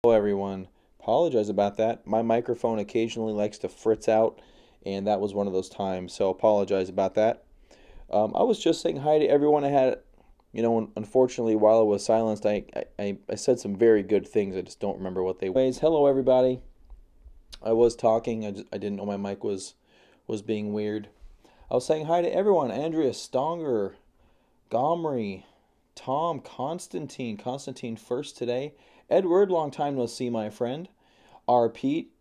Hello everyone. Apologize about that. My microphone occasionally likes to fritz out, and that was one of those times, so apologize about that. I was just saying hi to everyone. I had, unfortunately, while I was silenced, I said some very good things. I just don't remember what they were. Anyways, hello everybody. I was talking. I didn't know my mic was being weird. I was saying hi to everyone. Andrea Stonger, Gomri, Tom, Constantine first today. Edward, long time no see, my friend. R. Pete,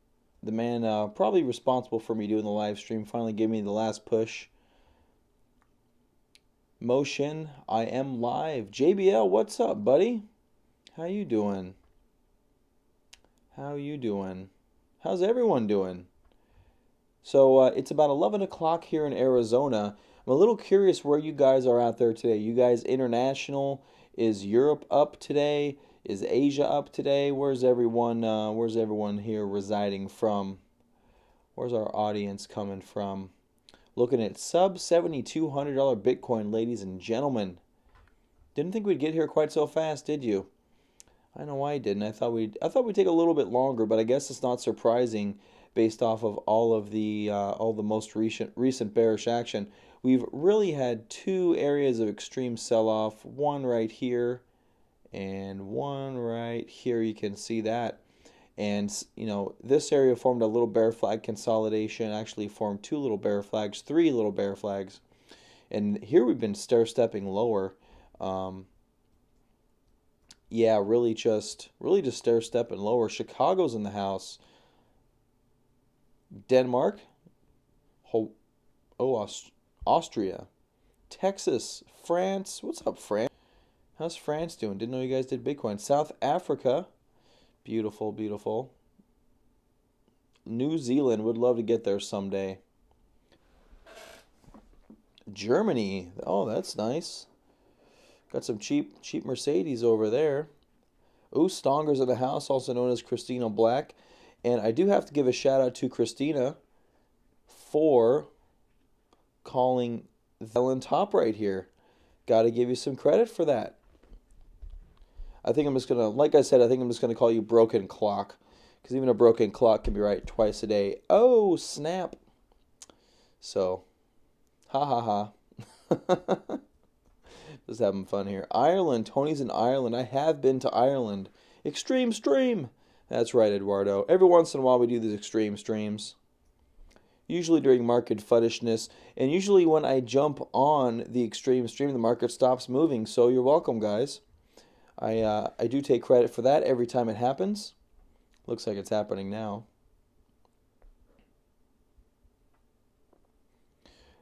the man probably responsible for me doing the live stream, finally gave me the last push. Motion, I am live. JBL, what's up, buddy? How you doing? How you doing? How's everyone doing? So it's about 11 o'clock here in Arizona. I'm a little curious where you guys are out there today. You guys international? Is Europe up today? Is Asia up today? Where's everyone here residing from? Where's our audience coming from? Looking at sub $7,200 Bitcoin, ladies and gentlemen. Didn't think we'd get here quite so fast, did you? I know I didn't. I thought we'd take a little bit longer, but I guess it's not surprising based off of all the most recent bearish action. We've really had two areas of extreme sell-off, one right here and one right here. You can see that. And this area formed a little bear flag consolidation, actually formed two little bear flags, three little bear flags. And here we've been stair-stepping lower. Yeah, really just stair-stepping lower. Chicago's in the house. Denmark, Austria, Texas, France. What's up, France? How's France doing? Didn't know you guys did Bitcoin. South Africa, beautiful, beautiful. New Zealand, would love to get there someday. Germany, oh, that's nice. Got some cheap Mercedes over there. Ooh, Stonger's in the house, also known as Christina Black. And I do have to give a shout out to Christina for calling Ellen top right here. Got to give you some credit for that. I think I'm just going to, like I said, I think I'm just going to call you broken clock. Because even a broken clock can be right twice a day. Oh, snap. So, ha ha ha. Just having fun here. Ireland. Tony's in Ireland. I have been to Ireland. Extreme stream. That's right, Eduardo. Every once in a while we do these extreme streams. Usually during market fuddishness. And usually when I jump on the extreme stream, the market stops moving. So you're welcome, guys. I do take credit for that every time it happens. Looks like it's happening now.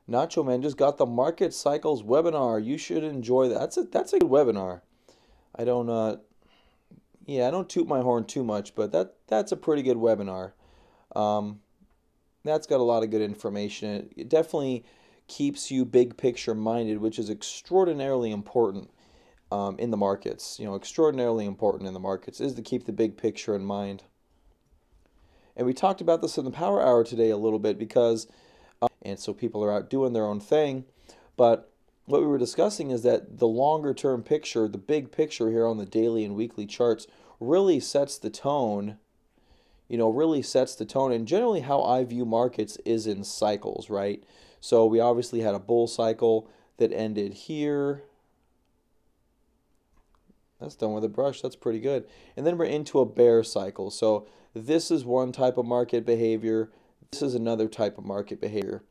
Nacho Man just got the Market Cycles webinar. You should enjoy that. That's a good webinar. I don't I don't toot my horn too much, but that's a pretty good webinar. That's got a lot of good information. It definitely keeps you big picture minded, which is extraordinarily important in the markets. Extraordinarily important in the markets is to keep the big picture in mind. And we talked about this in the Power Hour today a little bit because and so people are out doing their own thing. But what we were discussing is that the longer term picture, the big picture here on the daily and weekly charts really sets the tone, really sets the tone. And generally how I view markets is in cycles, right? So we obviously had a bull cycle that ended here. That's done with a brush. That's pretty good. And then we're into a bear cycle. So this is one type of market behavior. This is another type of market behavior.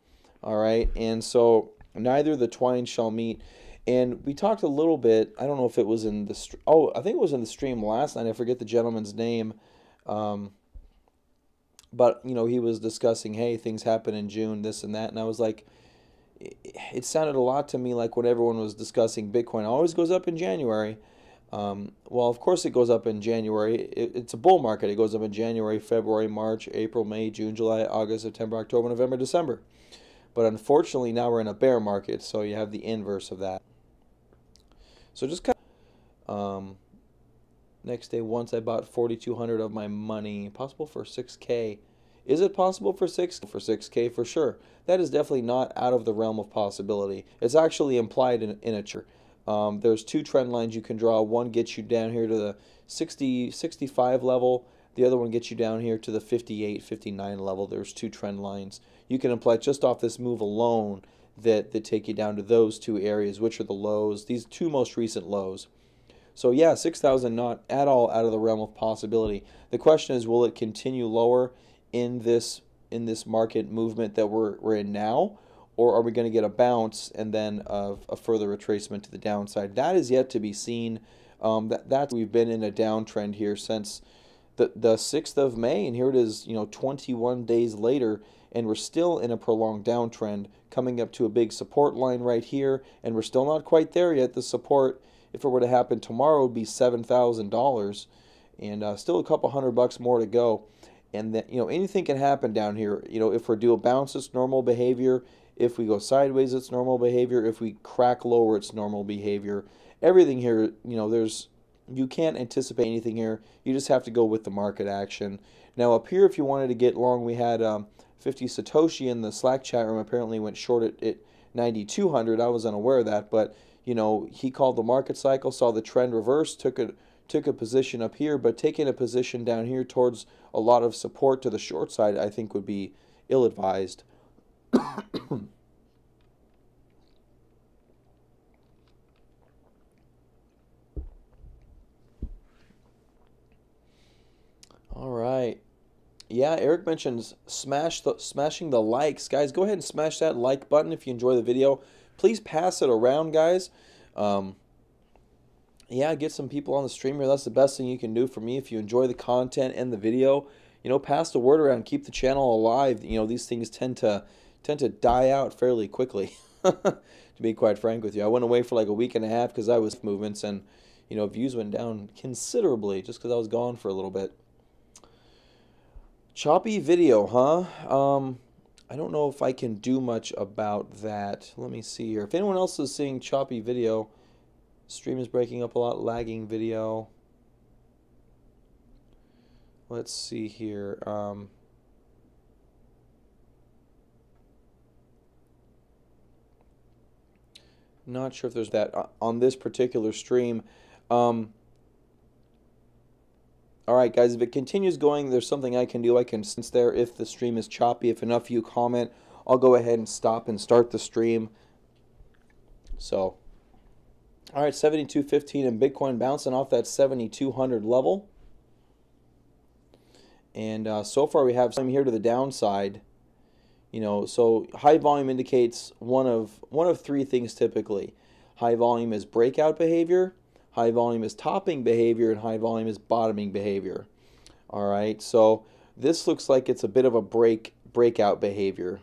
All right. And so neither the twain shall meet. And we talked a little bit. I don't know if it was in the I think it was in the stream last night. I forget the gentleman's name. But he was discussing, hey, things happen in June, this and that. And I was like, it sounded a lot to me like when everyone was discussing Bitcoin, it always goes up in January. Well, of course it goes up in January. It's a bull market. It goes up in January, February, March, April, May, June, July, August, September, October, November, December. But unfortunately, now we're in a bear market, so you have the inverse of that. So just kind of, next day, once I bought 4,200 of my money, possible for 6K. Is it possible for 6K? For sure. That is definitely not out of the realm of possibility. It's actually implied in a chart. There's two trend lines you can draw. One gets you down here to the 60, 65 level. The other one gets you down here to the 58, 59 level. There's two trend lines. You can apply just off this move alone that take you down to those two areas, which are the lows, these two most recent lows. So yeah, 6,000 not at all out of the realm of possibility. The question is, will it continue lower in this market movement that we're in now, or are we going to get a bounce and then a further retracement to the downside? That is yet to be seen. That's we've been in a downtrend here since the 6th of May, and here it is, 21 days later, and we're still in a prolonged downtrend, coming up to a big support line right here, and we're still not quite there yet. The support, if it were to happen tomorrow, would be $7,000, and still a couple $100 more to go. And that, anything can happen down here. If we're due a bounce, it's normal behavior. If we go sideways, it's normal behavior. If we crack lower, it's normal behavior. Everything here, you can't anticipate anything here. You just have to go with the market action. Now up here, if you wanted to get long, we had 50 Satoshi in the Slack chat room. Apparently went short at 9,200. I was unaware of that, but he called the market cycle, saw the trend reverse, took a position up here, but taking a position down here towards a lot of support to the short side, I think would be ill-advised. All right. Yeah, Eric mentions smashing the likes. Guys, go ahead and smash that like button if you enjoy the video. Please pass it around, guys. Yeah, get some people on the stream here. That's the best thing you can do for me. If you enjoy the content and the video, pass the word around. Keep the channel alive. These things tend to die out fairly quickly. To be quite frank with you, I went away for like a week and a half because I was movements, and views went down considerably just because I was gone for a little bit. Choppy video, huh? I don't know if I can do much about that. Let me see here. If anyone else is seeing choppy video, stream is breaking up a lot, lagging video. Let's see here. Not sure if there's that on this particular stream. All right, guys, if it continues going, there's something I can do. I can sense there if the stream is choppy. If enough of you comment, I'll go ahead and stop and start the stream. So, all right, 72.15 and Bitcoin bouncing off that 7,200 level. And so far we have some here to the downside. So high volume indicates one of three things typically. High volume is breakout behavior, high volume is topping behavior, and high volume is bottoming behavior. All right, so this looks like it's a bit of a breakout behavior.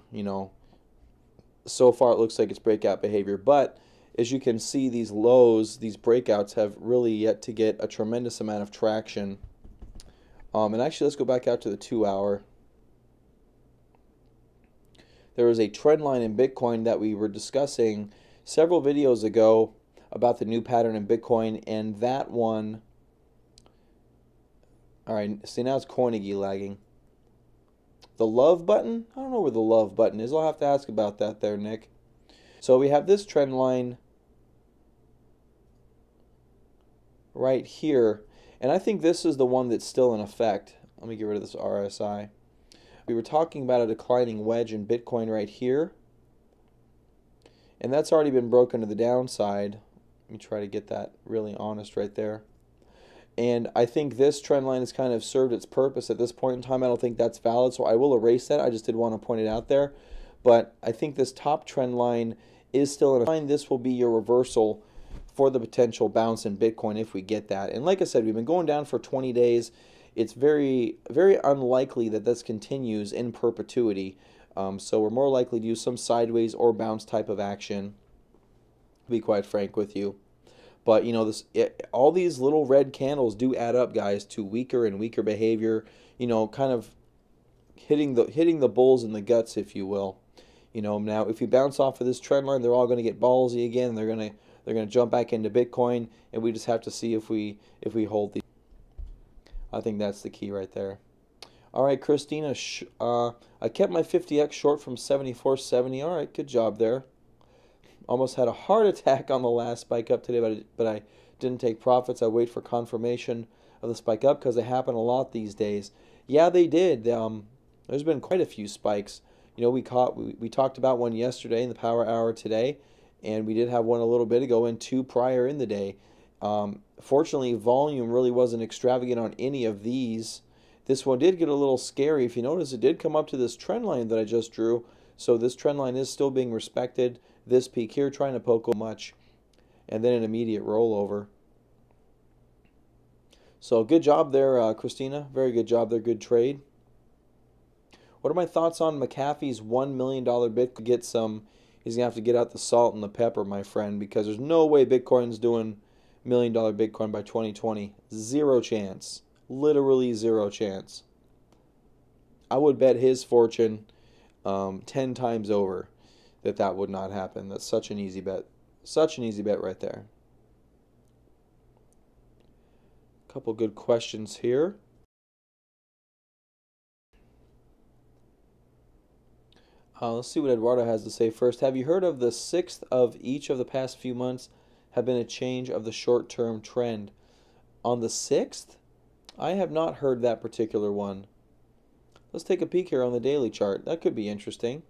So far it looks like it's breakout behavior, but as you can see, these lows, these breakouts have really yet to get a tremendous amount of traction. And actually, let's go back out to the 2-hour. There was a trend line in Bitcoin that we were discussing several videos ago about the new pattern in Bitcoin, and that one, all right, see now it's Coinigy lagging. The love button? I don't know where the love button is. I'll have to ask about that there, Nick. So we have this trend line right here, and I think this is the one that's still in effect. Let me get rid of this RSI. We were talking about a declining wedge in Bitcoin right here, and that's already been broken to the downside. Let me try to get that really honest right there. And I think this trend line has kind of served its purpose at this point in time. I don't think that's valid, so I will erase that. I just did want to point it out there. But I think this top trend line is still in effect. This will be your reversal for the potential bounce in Bitcoin if we get that. And like I said, we've been going down for 20 days. It's very, very unlikely that this continues in perpetuity. So we're more likely to use some sideways or bounce type of action, to be quite frank with you. But all these little red candles do add up, guys, to weaker and weaker behavior. Kind of hitting the bulls in the guts, if you will. Now if we bounce off of this trend line, they're all going to get ballsy again. They're going to jump back into Bitcoin, and we just have to see if we hold these. I think that's the key right there. All right, Christina, I kept my 50x short from 74.70. All right, good job there. Almost had a heart attack on the last spike up today, but I didn't take profits. I wait for confirmation of the spike up because they happen a lot these days. Yeah, they did. There's been quite a few spikes. We talked about one yesterday in the power hour today, and we did have one a little bit ago and two prior in the day. Fortunately, volume really wasn't extravagant on any of these. This one did get a little scary. If you notice, it did come up to this trend line that I just drew. So this trend line is still being respected. This peak here trying to poke much, and then an immediate rollover. So good job there, Christina. Very good job there. Good trade. What are my thoughts on McAfee's $1 million Bitcoin? He's going to have to get out the salt and the pepper, my friend, because there's no way Bitcoin's doing $1 million Bitcoin by 2020. Zero chance. Literally zero chance. I would bet his fortune 10 times over that would not happen. That's such an easy bet. Such an easy bet right there. A couple good questions here. Let's see what Eduardo has to say first. Have you heard of the sixth of each of the past few months have been a change of the short-term trend? On the 6th? I have not heard that particular one. Let's take a peek here on the daily chart. That could be interesting.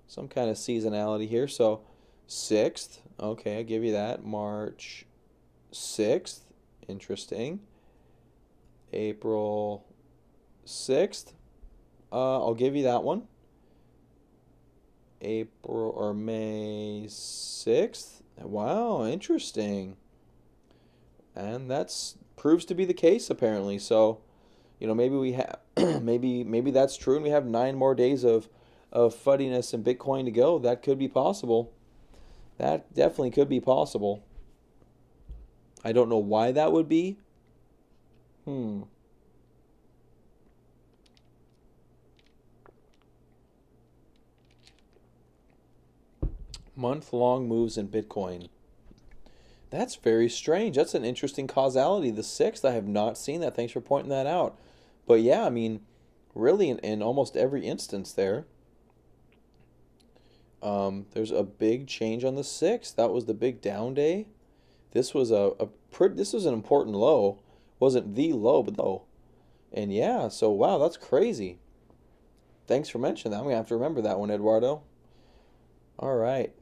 Some kind of seasonality here. So 6th, okay, I give you that. March 6th, interesting. April 6th, I'll give you that one. April or May 6th. Wow, interesting. And that's proves to be the case apparently. So, maybe we have maybe that's true and we have 9 more days of fuddiness and Bitcoin to go. That could be possible. That definitely could be possible. I don't know why that would be. Month-long moves in Bitcoin. That's very strange. That's an interesting causality. The 6th, I have not seen that. Thanks for pointing that out. But yeah, I mean, really in almost every instance there, there's a big change on the 6th. That was the big down day. This was this was an important low. Wasn't the low, but low. And yeah, so wow, that's crazy. Thanks for mentioning that. I'm going to have to remember that one, Eduardo. All right.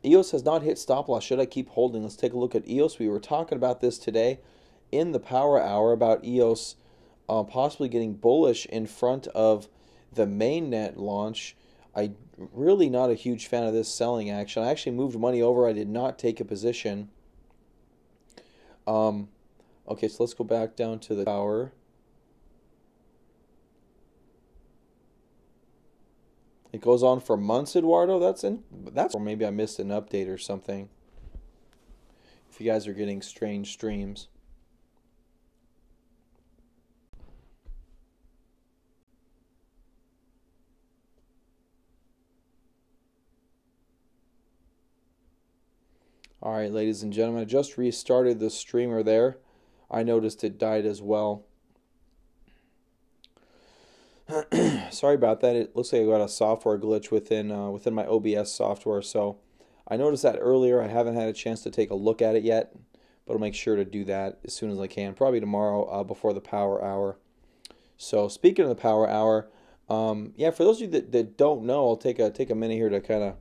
EOS has not hit stop loss. Should I keep holding? Let's take a look at EOS. We were talking about this today in the power hour about EOS possibly getting bullish in front of the mainnet launch. I really not a huge fan of this selling action. I actually moved money over. I did not take a position. Okay, so let's go back down to the tower. It goes on for months, Eduardo. Or maybe I missed an update or something. If you guys are getting strange streams. All right, ladies and gentlemen, I just restarted the streamer there. I noticed it died as well. Sorry about that. It looks like I got a software glitch within my OBS software. So I noticed that earlier. I haven't had a chance to take a look at it yet, but I'll make sure to do that as soon as I can. Probably tomorrow before the power hour. So speaking of the power hour, yeah, for those of you that don't know, I'll take a minute here to kind of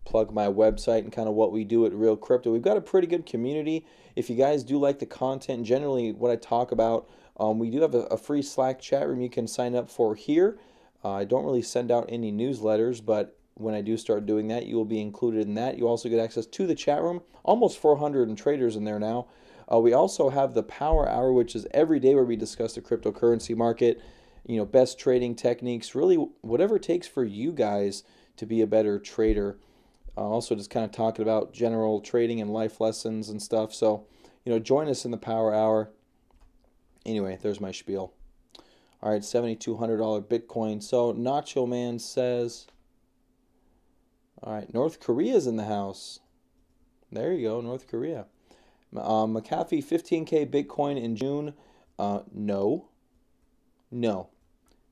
plug my website and kind of what we do at Real Crypto. We've got a pretty good community. If you guys do like the content, generally what I talk about, we do have a free Slack chat room you can sign up for here. I don't really send out any newsletters, but when I do start doing that, you will be included in that. You also get access to the chat room. Almost 400 traders in there now. We also have the Power Hour, which is every day where we discuss the cryptocurrency market, best trading techniques, really whatever it takes for you guys to be a better trader. Also just kind of talking about general trading and life lessons and stuff. So, join us in the Power Hour. Anyway, there's my spiel. All right, $7,200 Bitcoin. So Nacho Man says, all right, North Korea's in the house. There you go, North Korea. McAfee, 15K Bitcoin in June. No.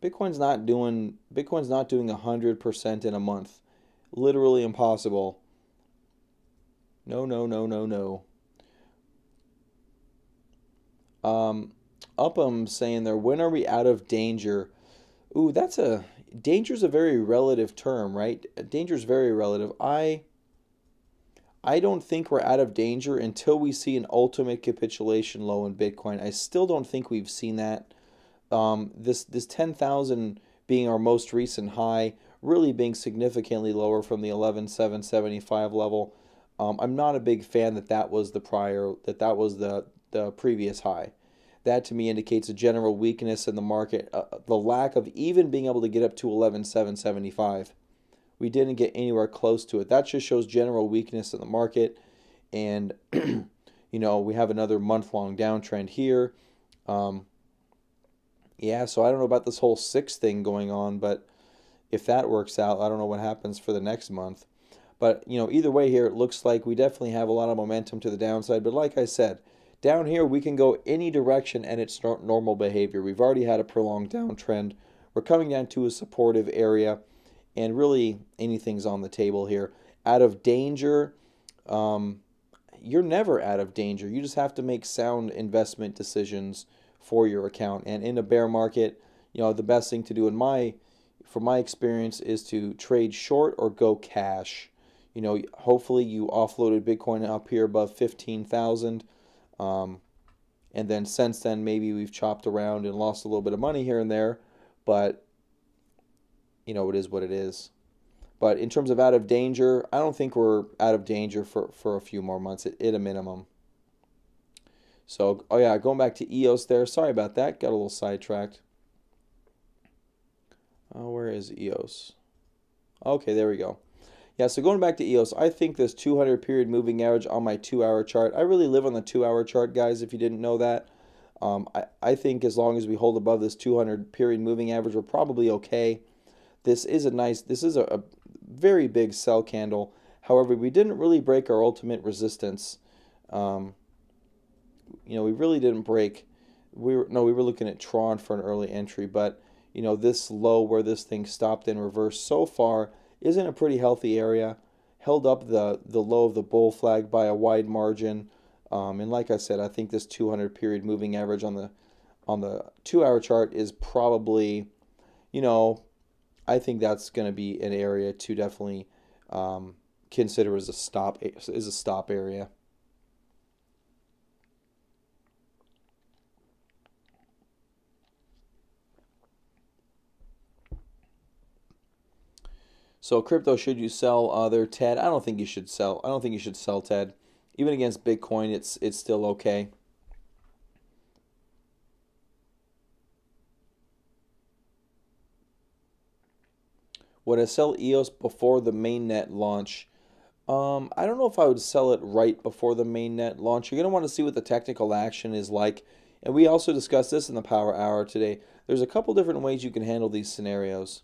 Bitcoin's not doing 100% in a month. Literally impossible. No, no, no, no, no. Um, Upham saying there, when are we out of danger? Ooh, danger's a very relative term, right? Danger's very relative. I don't think we're out of danger until we see an ultimate capitulation low in Bitcoin. I still don't think we've seen that. This 10,000 being our most recent high, really being significantly lower from the 11,775 level. I'm not a big fan that was the previous high. That to me indicates a general weakness in the market, the lack of even being able to get up to 11,775. We didn't get anywhere close to it. That just shows general weakness in the market, and we have another month-long downtrend here. Um, yeah, so I don't know about this whole six thing going on, but if that works out, I don't know what happens for the next month. But, either way here, it looks like we definitely have a lot of momentum to the downside. But like I said, down here we can go any direction and it's normal behavior. We've already had a prolonged downtrend. We're coming down to a supportive area, and really anything's on the table here. Out of danger, um, you're never out of danger. You just have to make sound investment decisions for your account. And in a bear market, the best thing to do from my experience is to trade short or go cash. Hopefully you offloaded Bitcoin up here above 15,000. And then since then, maybe we've chopped around and lost a little bit of money here and there, but it is what it is. But in terms of out of danger, I don't think we're out of danger for a few more months at a minimum. So, oh yeah, going back to EOS there. Sorry about that. Got a little sidetracked. Oh, where is EOS? Okay, there we go. Yeah, so going back to EOS, I think this 200 period moving average on my 2-hour chart. I really live on the 2-hour chart, guys, if you didn't know that. I think as long as we hold above this 200 period moving average, we're probably okay. This is a very big sell candle. However, we didn't really break our ultimate resistance. We really didn't break. We were looking at Tron for an early entry, but this low where this thing stopped in reverse so far is in a pretty healthy area. Held up the low of the bull flag by a wide margin. And like I said, I think this 200 period moving average on the 2-hour chart is probably, I think that's going to be an area to definitely consider as a stop area. So crypto, should you sell there, Ted? I don't think you should sell. I don't think you should sell, Ted. Even against Bitcoin, it's still okay. Would I sell EOS before the mainnet launch? I don't know if I would sell it right before the mainnet launch. You're going to want to see what the technical action is like. And we also discussed this in the Power Hour today. There's a couple different ways you can handle these scenarios.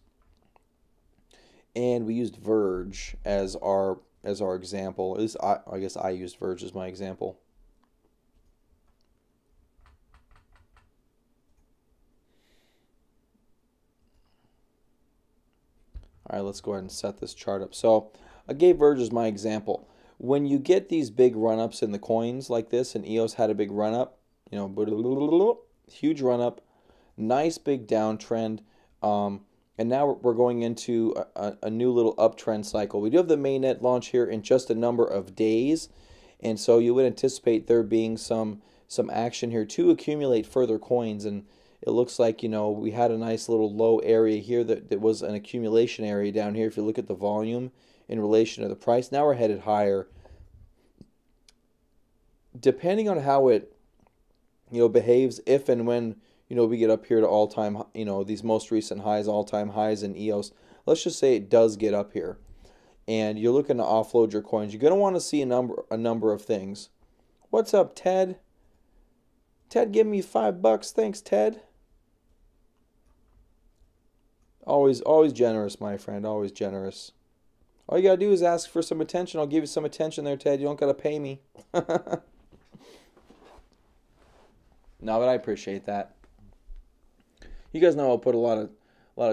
And we used Verge as our example. At least I guess I used Verge as my example. All right, let's go ahead and set this chart up. So I gave Verge as my example. When you get these big run-ups in the coins like this, and EOS had a big run-up, huge run-up, nice big downtrend, and now we're going into a new little uptrend cycle. We do have the mainnet launch here in just a number of days, and so you would anticipate there being some action here to accumulate further coins. And it looks like, we had a nice little low area here that was an accumulation area down here. If you look at the volume in relation to the price, now we're headed higher. Depending on how it, behaves, if and when, we get up here to all-time, these most recent highs, all-time highs in EOS, let's just say it does get up here, and you're looking to offload your coins, you're going to want to see a number of things. What's up, Ted? Ted, give me $5. Thanks, Ted. Always generous, my friend. Always generous. All you gotta do is ask for some attention. I'll give you some attention there, Ted. You don't gotta pay me. No, but I appreciate that. You guys know I'll put a lot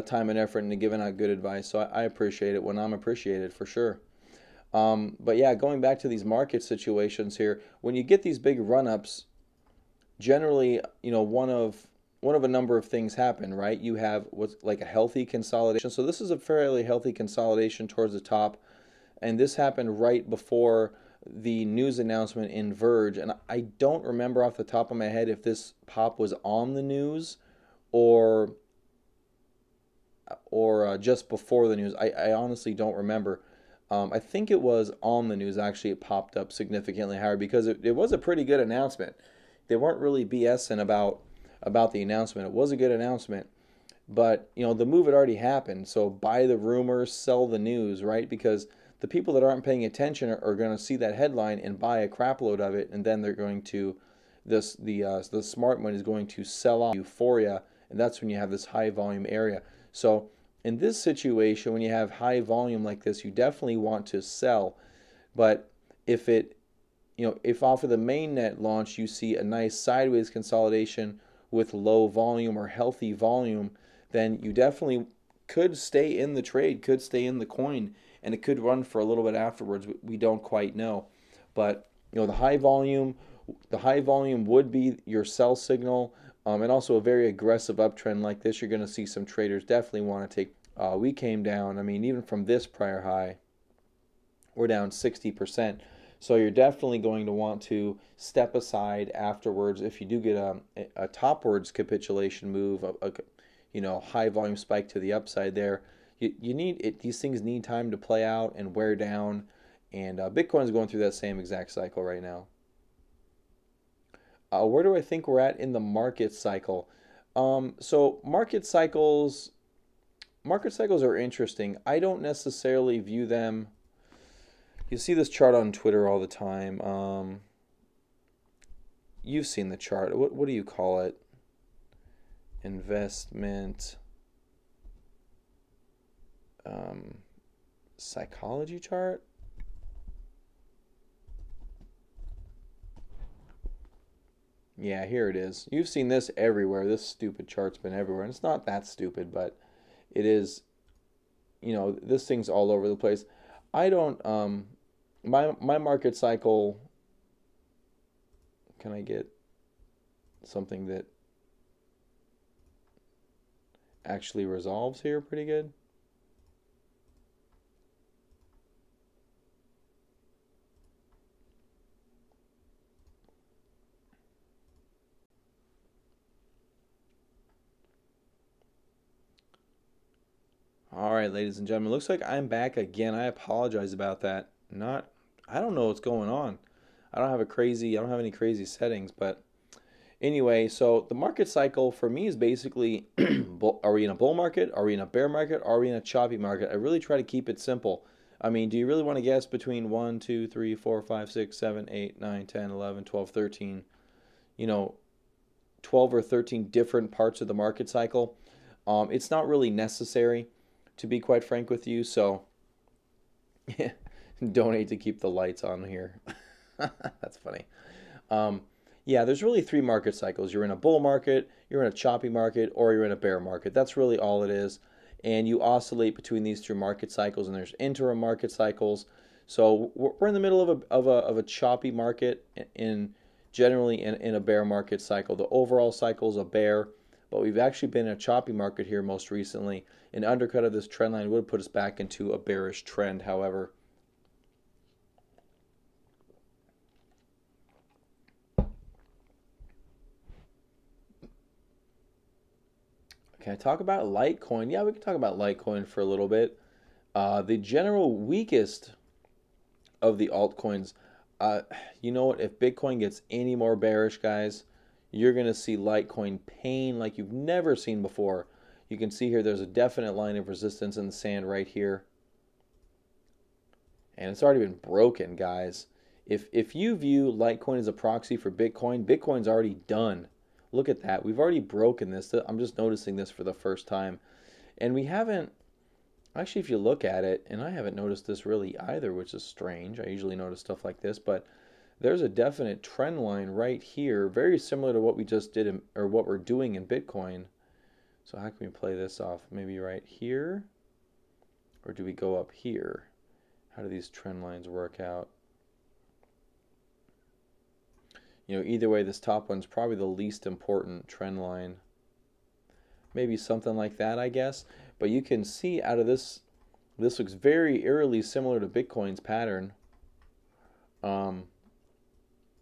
time and effort into giving out good advice. So I appreciate it when I'm appreciated for sure. But yeah, going back to these market situations here, when you get these big run-ups, generally, one of a number of things happen, right? You have what's like a healthy consolidation. So this is a fairly healthy consolidation towards the top, and this happened right before the news announcement in Verge. And I don't remember off the top of my head if this pop was on the news or just before the news. I honestly don't remember. I think it was on the news. Actually, it popped up significantly higher because it was a pretty good announcement. They weren't really BSing about the announcement. It was a good announcement, but the move had already happened. So buy the rumors, sell the news, right? Because the people that aren't paying attention are going to see that headline and buy a crap load of it, and then they're going to the smart money is going to sell off euphoria, and that's when you have this high volume area. So in this situation, when you have high volume like this, you definitely want to sell. But if if off of the mainnet launch you see a nice sideways consolidation with low volume or healthy volume, then you definitely could stay in the trade, could stay in the coin, and it could run for a little bit afterwards. We don't quite know, but the high volume would be your sell signal, and also a very aggressive uptrend like this. You're going to see some traders definitely want to take. We came down. I mean, even from this prior high, we're down 60%. So you're definitely going to want to step aside afterwards if you do get a topwards capitulation move, high volume spike to the upside there. You need it. These things need time to play out and wear down, and Bitcoin is going through that same exact cycle right now. Where do I think we're at in the market cycle? So market cycles are interesting. I don't necessarily view them. You see this chart on Twitter all the time. You've seen the chart. What do you call it? Investment psychology chart? Yeah, here it is. You've seen this everywhere. This stupid chart's been everywhere. And it's not that stupid, but it is, this thing's all over the place. I don't, my market cycle, can I get something that actually resolves here pretty good? All right, ladies and gentlemen, looks like I'm back again. I apologize about that. I don't know what's going on. I don't have any crazy settings, but anyway, so the market cycle for me is basically, are we in a bull market? Are we in a bear market? Are we in a choppy market? I really try to keep it simple. I mean, do you really want to guess between 1, 2, 3, 4, 5, 6, 7, 8, 9, 10, 11, 12, 13, 12 or 13 different parts of the market cycle? It's not really necessary, to be quite frank with you. So, donate to keep the lights on here. That's funny. Yeah, there's really three market cycles. You're in a bull market, you're in a choppy market, or you're in a bear market. That's really all it is. And you oscillate between these two market cycles, and there's interim market cycles. So we're in the middle of a choppy market generally in a bear market cycle. The overall cycle is a bear, but we've actually been in a choppy market here most recently. An undercut of this trend line would put us back into a bearish trend, however. Can I talk about Litecoin? Yeah, we can talk about Litecoin for a little bit. The general weakest of the altcoins, you know what? If Bitcoin gets any more bearish, guys, you're going to see Litecoin pain like you've never seen before. You can see here there's a definite line of resistance in the sand right here. And it's already been broken, guys. If you view Litecoin as a proxy for Bitcoin, Bitcoin's already done. Look at that. We've already broken this. I'm just noticing this for the first time. And we haven't, actually, if you look at it, and I haven't noticed this really either, which is strange. I usually notice stuff like this, but there's a definite trend line right here, very similar to what we just did, or what we're doing in Bitcoin. So how can we play this off? Maybe right here? Or do we go up here? How do these trend lines work out? You know, either way, this top one's probably the least important trend line. Maybe something like that, I guess. But you can see out of this, this looks very eerily similar to Bitcoin's pattern.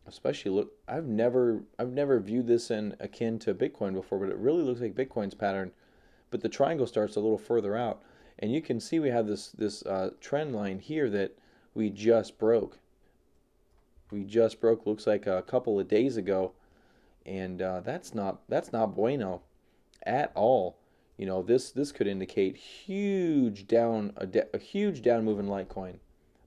Especially look, I've never viewed this in akin to Bitcoin before, but it really looks like Bitcoin's pattern. But the triangle starts a little further out, and you can see we have this trend line here that we just broke. We just broke. Looks like a couple of days ago, and that's not bueno at all. You know, this could indicate huge down a huge down move in Litecoin,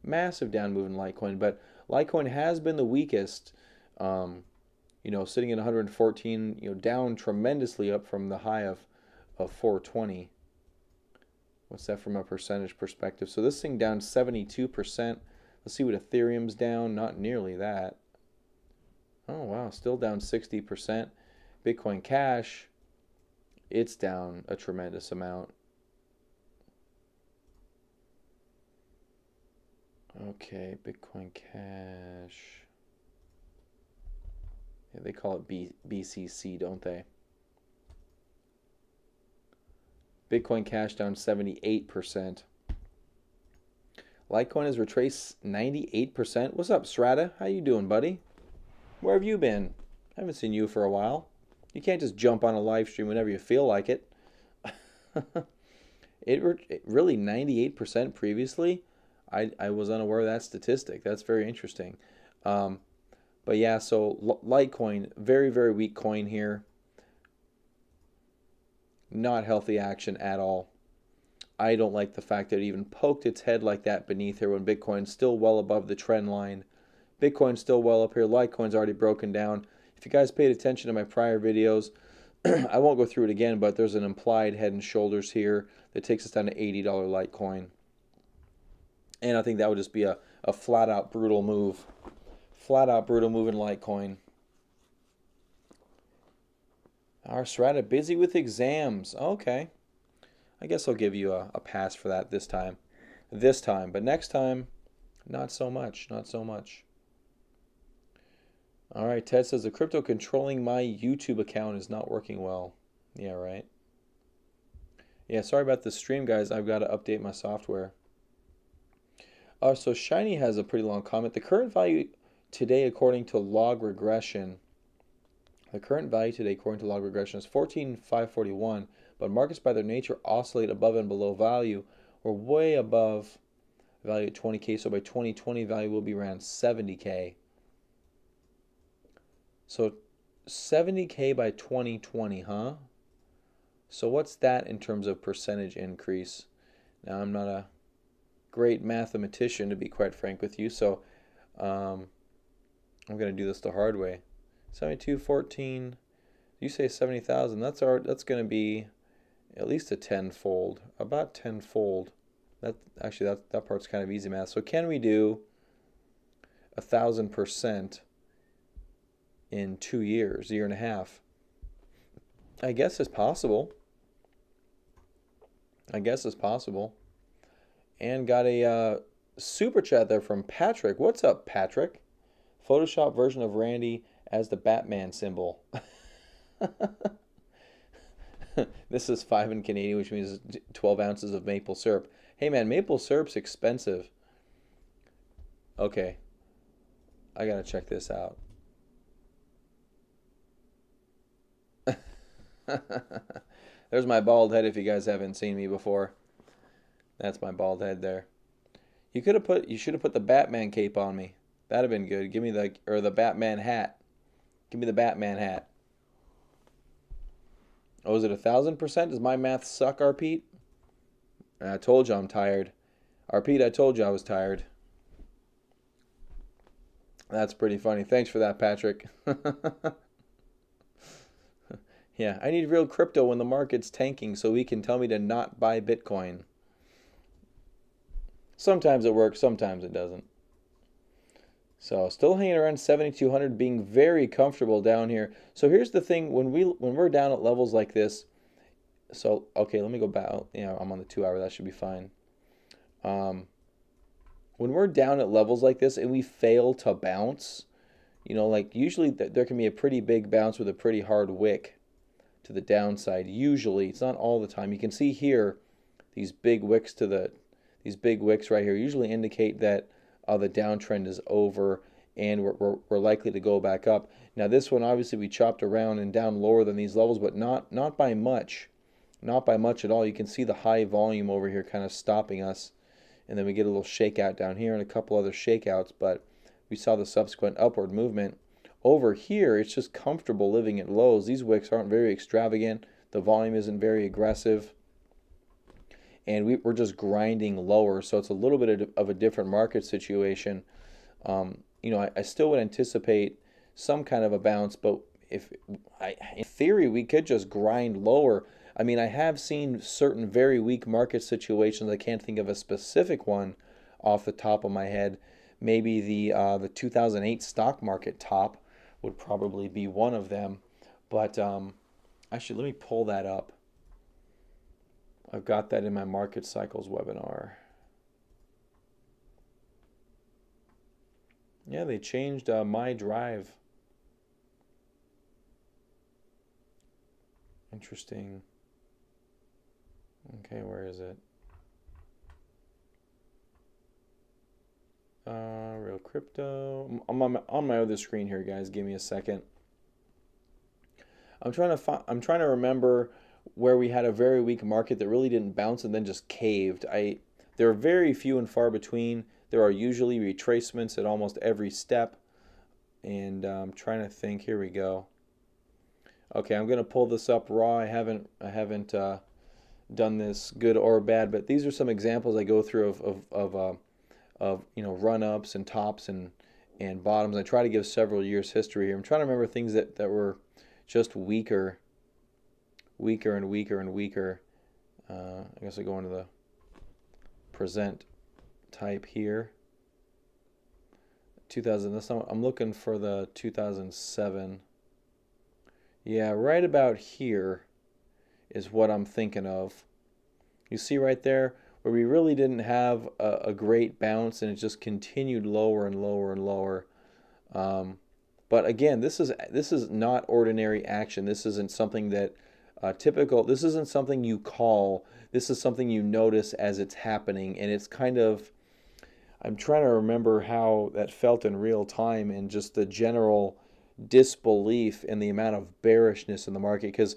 massive down move in Litecoin. But Litecoin has been the weakest. You know, sitting at 114. You know, down tremendously up from the high of 420. What's that from a percentage perspective? So this thing down 72%. Let's see what Ethereum's down. Not nearly that. Oh wow, still down 60%. Bitcoin Cash, it's down a tremendous amount. Okay, Bitcoin Cash. Yeah, they call it BCC, don't they? Bitcoin Cash down 78%. Litecoin has retraced 98%. What's up, Strata? How you doing, buddy? Where have you been? I haven't seen you for a while. You can't just jump on a live stream whenever you feel like it. It really 98% previously. I was unaware of that statistic. That's very interesting. But yeah, so Litecoin, very, very weak coin here. Not healthy action at all. I don't like the fact that it even poked its head like that beneath here when Bitcoin's still well above the trend line. Bitcoin's still well up here. Litecoin's already broken down. If you guys paid attention to my prior videos, I won't go through it again, but there's an implied head and shoulders here that takes us down to $80 Litecoin. And I think that would just be a flat-out brutal move. Flat-out brutal move in Litecoin. Our Strata busy with exams. Okay. I guess I'll give you a pass for that this time. But next time, not so much. Not so much. All right, Ted says the crypto controlling my YouTube account is not working well. Yeah, right. Yeah, sorry about the stream, guys. I've got to update my software. So Shiny has a pretty long comment. The current value today, according to log regression, is 14,541, but markets by their nature oscillate above and below value. We're way above value at 20K, so by 2020 value will be around 70K. So 70K by 2020, huh? So what's that in terms of percentage increase? Now, I'm not a great mathematician, to be quite frank with you, so I'm going to do this the hard way. 7214, you say 70,000, that's going to be at least a tenfold, about tenfold. That part's kind of easy math. So can we do 1,000% in 2 years, year and a half? I guess it's possible. And got a super chat there from Patrick. What's up, Patrick? Photoshop version of Randy as the Batman symbol. This is 5 in Canadian, which means 12 ounces of maple syrup. Hey man, maple syrup's expensive. Okay. I gotta check this out. There's my bald head if you guys haven't seen me before. That's my bald head there. You should have put the Batman cape on me. That'd have been good. Give me the Batman hat. Give me the Batman hat. Oh, is it 1,000%? Does my math suck, Arpete? I told you I'm tired. Arpete, I told you I was tired. That's pretty funny. Thanks for that, Patrick. Yeah, I need real crypto when the market's tanking so he can tell me to not buy Bitcoin. Sometimes it works, sometimes it doesn't. So still hanging around 7,200, being very comfortable down here. So here's the thing: when we're down at levels like this, So, okay, let me go back. I'm on the 2 hour. That should be fine. Um, when we're down at levels like this and we fail to bounce, like usually there can be a pretty big bounce with a pretty hard wick to the downside. Usually, it's not all the time. You can see here these big wicks these big wicks right here usually indicate that the downtrend is over and we're likely to go back up. Now this one obviously we chopped around and down lower than these levels, but not by much. Not by much at all. You can see the high volume over here kind of stopping us. And then we get a little shakeout down here and a couple other shakeouts, but we saw the subsequent upward movement. Over here, it's just comfortable living at lows. These wicks aren't very extravagant. The volume isn't very aggressive. And we're just grinding lower, so it's a little bit of a different market situation. I still would anticipate some kind of a bounce, but in theory, we could just grind lower. I mean, I have seen certain very weak market situations. I can't think of a specific one off the top of my head. Maybe the 2008 stock market top would probably be one of them. But actually, let me pull that up. I've got that in my market cycles webinar. Yeah, they changed my drive. Interesting. Okay, where is it? Real crypto. I'm on my other screen here, guys. Give me a second. I'm trying to remember where we had a very weak market that really didn't bounce and then just caved. There are very few and far between. There are usually retracements at almost every step. And I'm trying to think. Here we go. Okay, I'm gonna pull this up raw. I haven't done this good or bad, but these are some examples I go through of run ups and tops and bottoms. I try to give several years history here. I'm trying to remember things that were just weaker and weaker and weaker. I guess I go into the present type here. 2000. I'm looking for the 2007. Yeah, right about here is what I'm thinking of. You see right there where we really didn't have a great bounce and it just continued lower and lower and lower. But again, this is not ordinary action. This isn't something that typical. This isn't something you call. This is something you notice as it's happening, and it's kind of. I'm trying to remember how that felt in real time and just the general disbelief in the amount of bearishness in the market. Because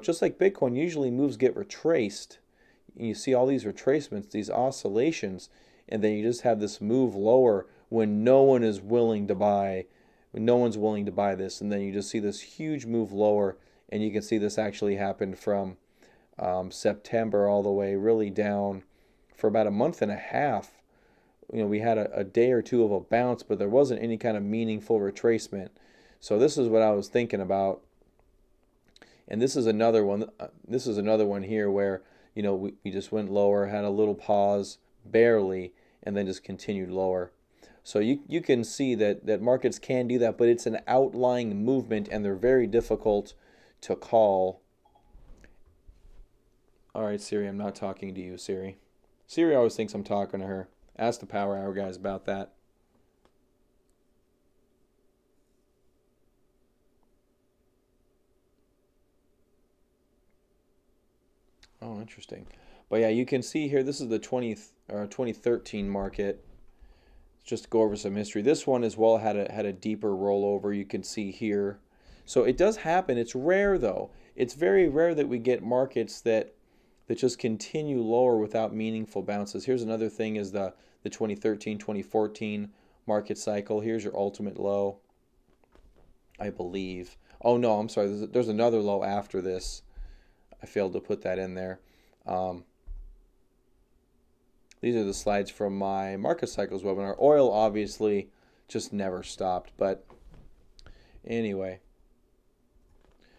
just like Bitcoin, usually moves get retraced. You see all these retracements, these oscillations, and then you just have this move lower when no one is willing to buy. When no one's willing to buy this, and then you just see this huge move lower, and you can see this actually happened from September all the way really down for about a month and a half. We had a day or two of a bounce, but there wasn't any kind of meaningful retracement. So this is what I was thinking about. And this is another one. This is another one here where we just went lower, had a little pause, barely, and then just continued lower. So you can see that markets can do that, but it's an outlying movement, and they're very difficult to call. All right, Siri, I'm not talking to you, Siri. Siri always thinks I'm talking to her. Ask the Power Hour guys about that. Oh, interesting. But yeah, you can see here, this is the 2013 market. Just to go over some history. This one as well had a deeper rollover. You can see here. So it does happen. It's rare though. It's very rare that we get markets that just continue lower without meaningful bounces. Here's another thing is the 2013, 2014 market cycle. Here's your ultimate low, I believe. Oh no, I'm sorry. There's another low after this. I failed to put that in there. These are the slides from my market cycles webinar. Oil obviously just never stopped, but anyway.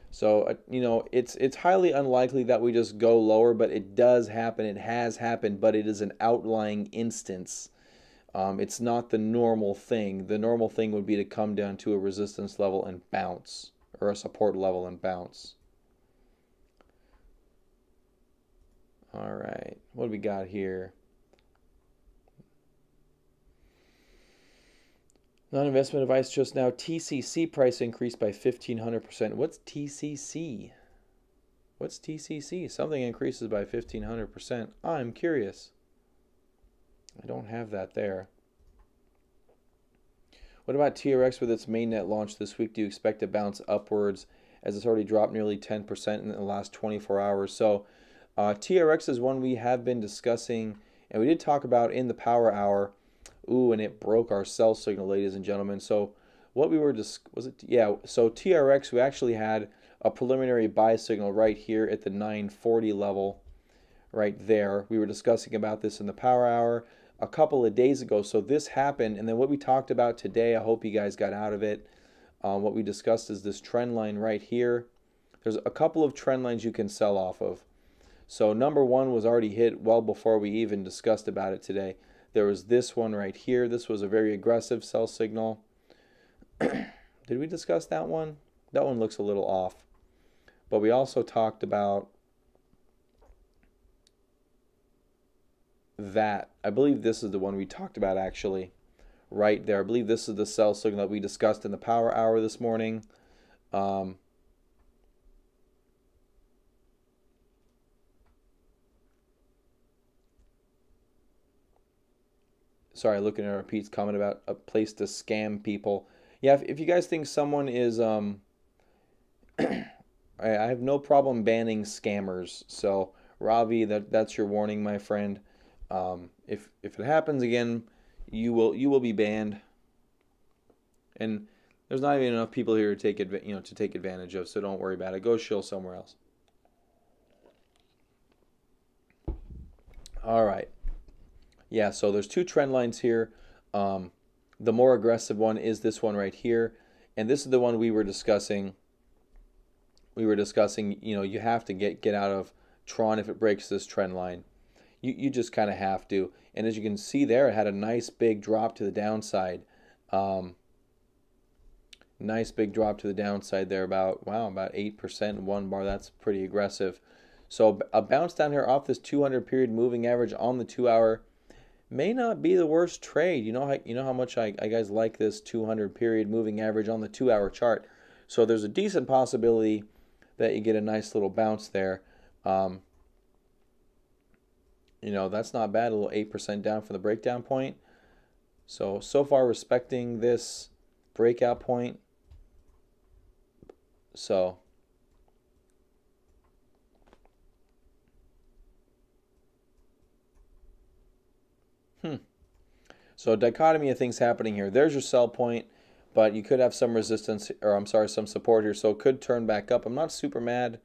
So it's highly unlikely that we just go lower, but it does happen. It has happened, but it is an outlying instance. It's not the normal thing. The normal thing would be to come down to a resistance level and bounce, or a support level and bounce. All right. What do we got here? Non-investment advice just now. TCC price increased by 1,500%. What's TCC? What's TCC? Something increases by 1,500%. I'm curious. I don't have that there. What about TRX with its mainnet launch this week? Do you expect to bounce upwards as it's already dropped nearly 10% in the last 24 hours? So TRX is one we have been discussing, and we did talk about in the power hour. Ooh, and it broke our sell signal, ladies and gentlemen. So what we were so TRX, we actually had a preliminary buy signal right here at the 940 level right there. We were discussing about this in the power hour a couple of days ago. So this happened, and then what we talked about today, I hope you guys got out of it. What we discussed is this trend line right here. There's a couple of trend lines you can sell off of. So number one was already hit well before we even discussed about it today. There was this one right here. This was a very aggressive sell signal. Did we discuss that one? That one looks a little off. But we also talked about that. I believe this is the one we talked about actually right there. I believe this is the sell signal that we discussed in the power hour this morning. Sorry, looking at Pete's comment about a place to scam people. Yeah, if you guys think someone is I have no problem banning scammers. So Ravi, that's your warning, my friend. If it happens again, you will be banned. And there's not even enough people here to take advantage of. So don't worry about it. Go shill somewhere else. All right. Yeah. So there's two trend lines here. The more aggressive one is this one right here, and this is the one we were discussing. We were discussing, you have to get out of Tron if it breaks this trend line. You just kind of have to. And as you can see there, it had a nice big drop to the downside. Nice big drop to the downside there, about 8% in one bar. That's pretty aggressive. So a bounce down here off this 200 period moving average on the 2 hour may not be the worst trade. You know how much I guys like this 200 period moving average on the 2 hour chart. So there's a decent possibility that you get a nice little bounce there. That's not bad, a little 8% down from the breakdown point. So far respecting this breakout point. So So dichotomy of things happening here. There's your sell point, but you could have some resistance, or I'm sorry, some support here. So it could turn back up. I'm not super mad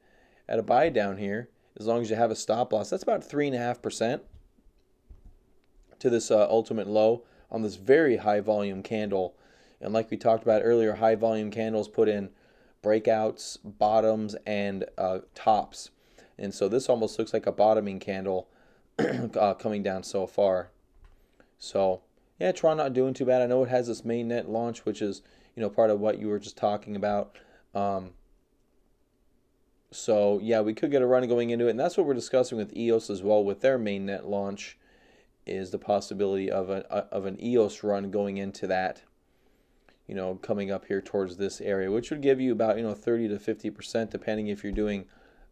at a buy down here as long as you have a stop loss. That's about 3.5% to this ultimate low on this very high volume candle. And like we talked about earlier, high volume candles put in breakouts, bottoms, and tops. And so this almost looks like a bottoming candle coming down so far. So yeah, Tron not doing too bad. I know it has this mainnet launch, which is part of what you were just talking about. So yeah, we could get a run going into it, and that's what we're discussing with EOS as well. With their mainnet launch, is the possibility of an EOS run going into that. Coming up here towards this area, which would give you about 30 to 50%, depending if you're doing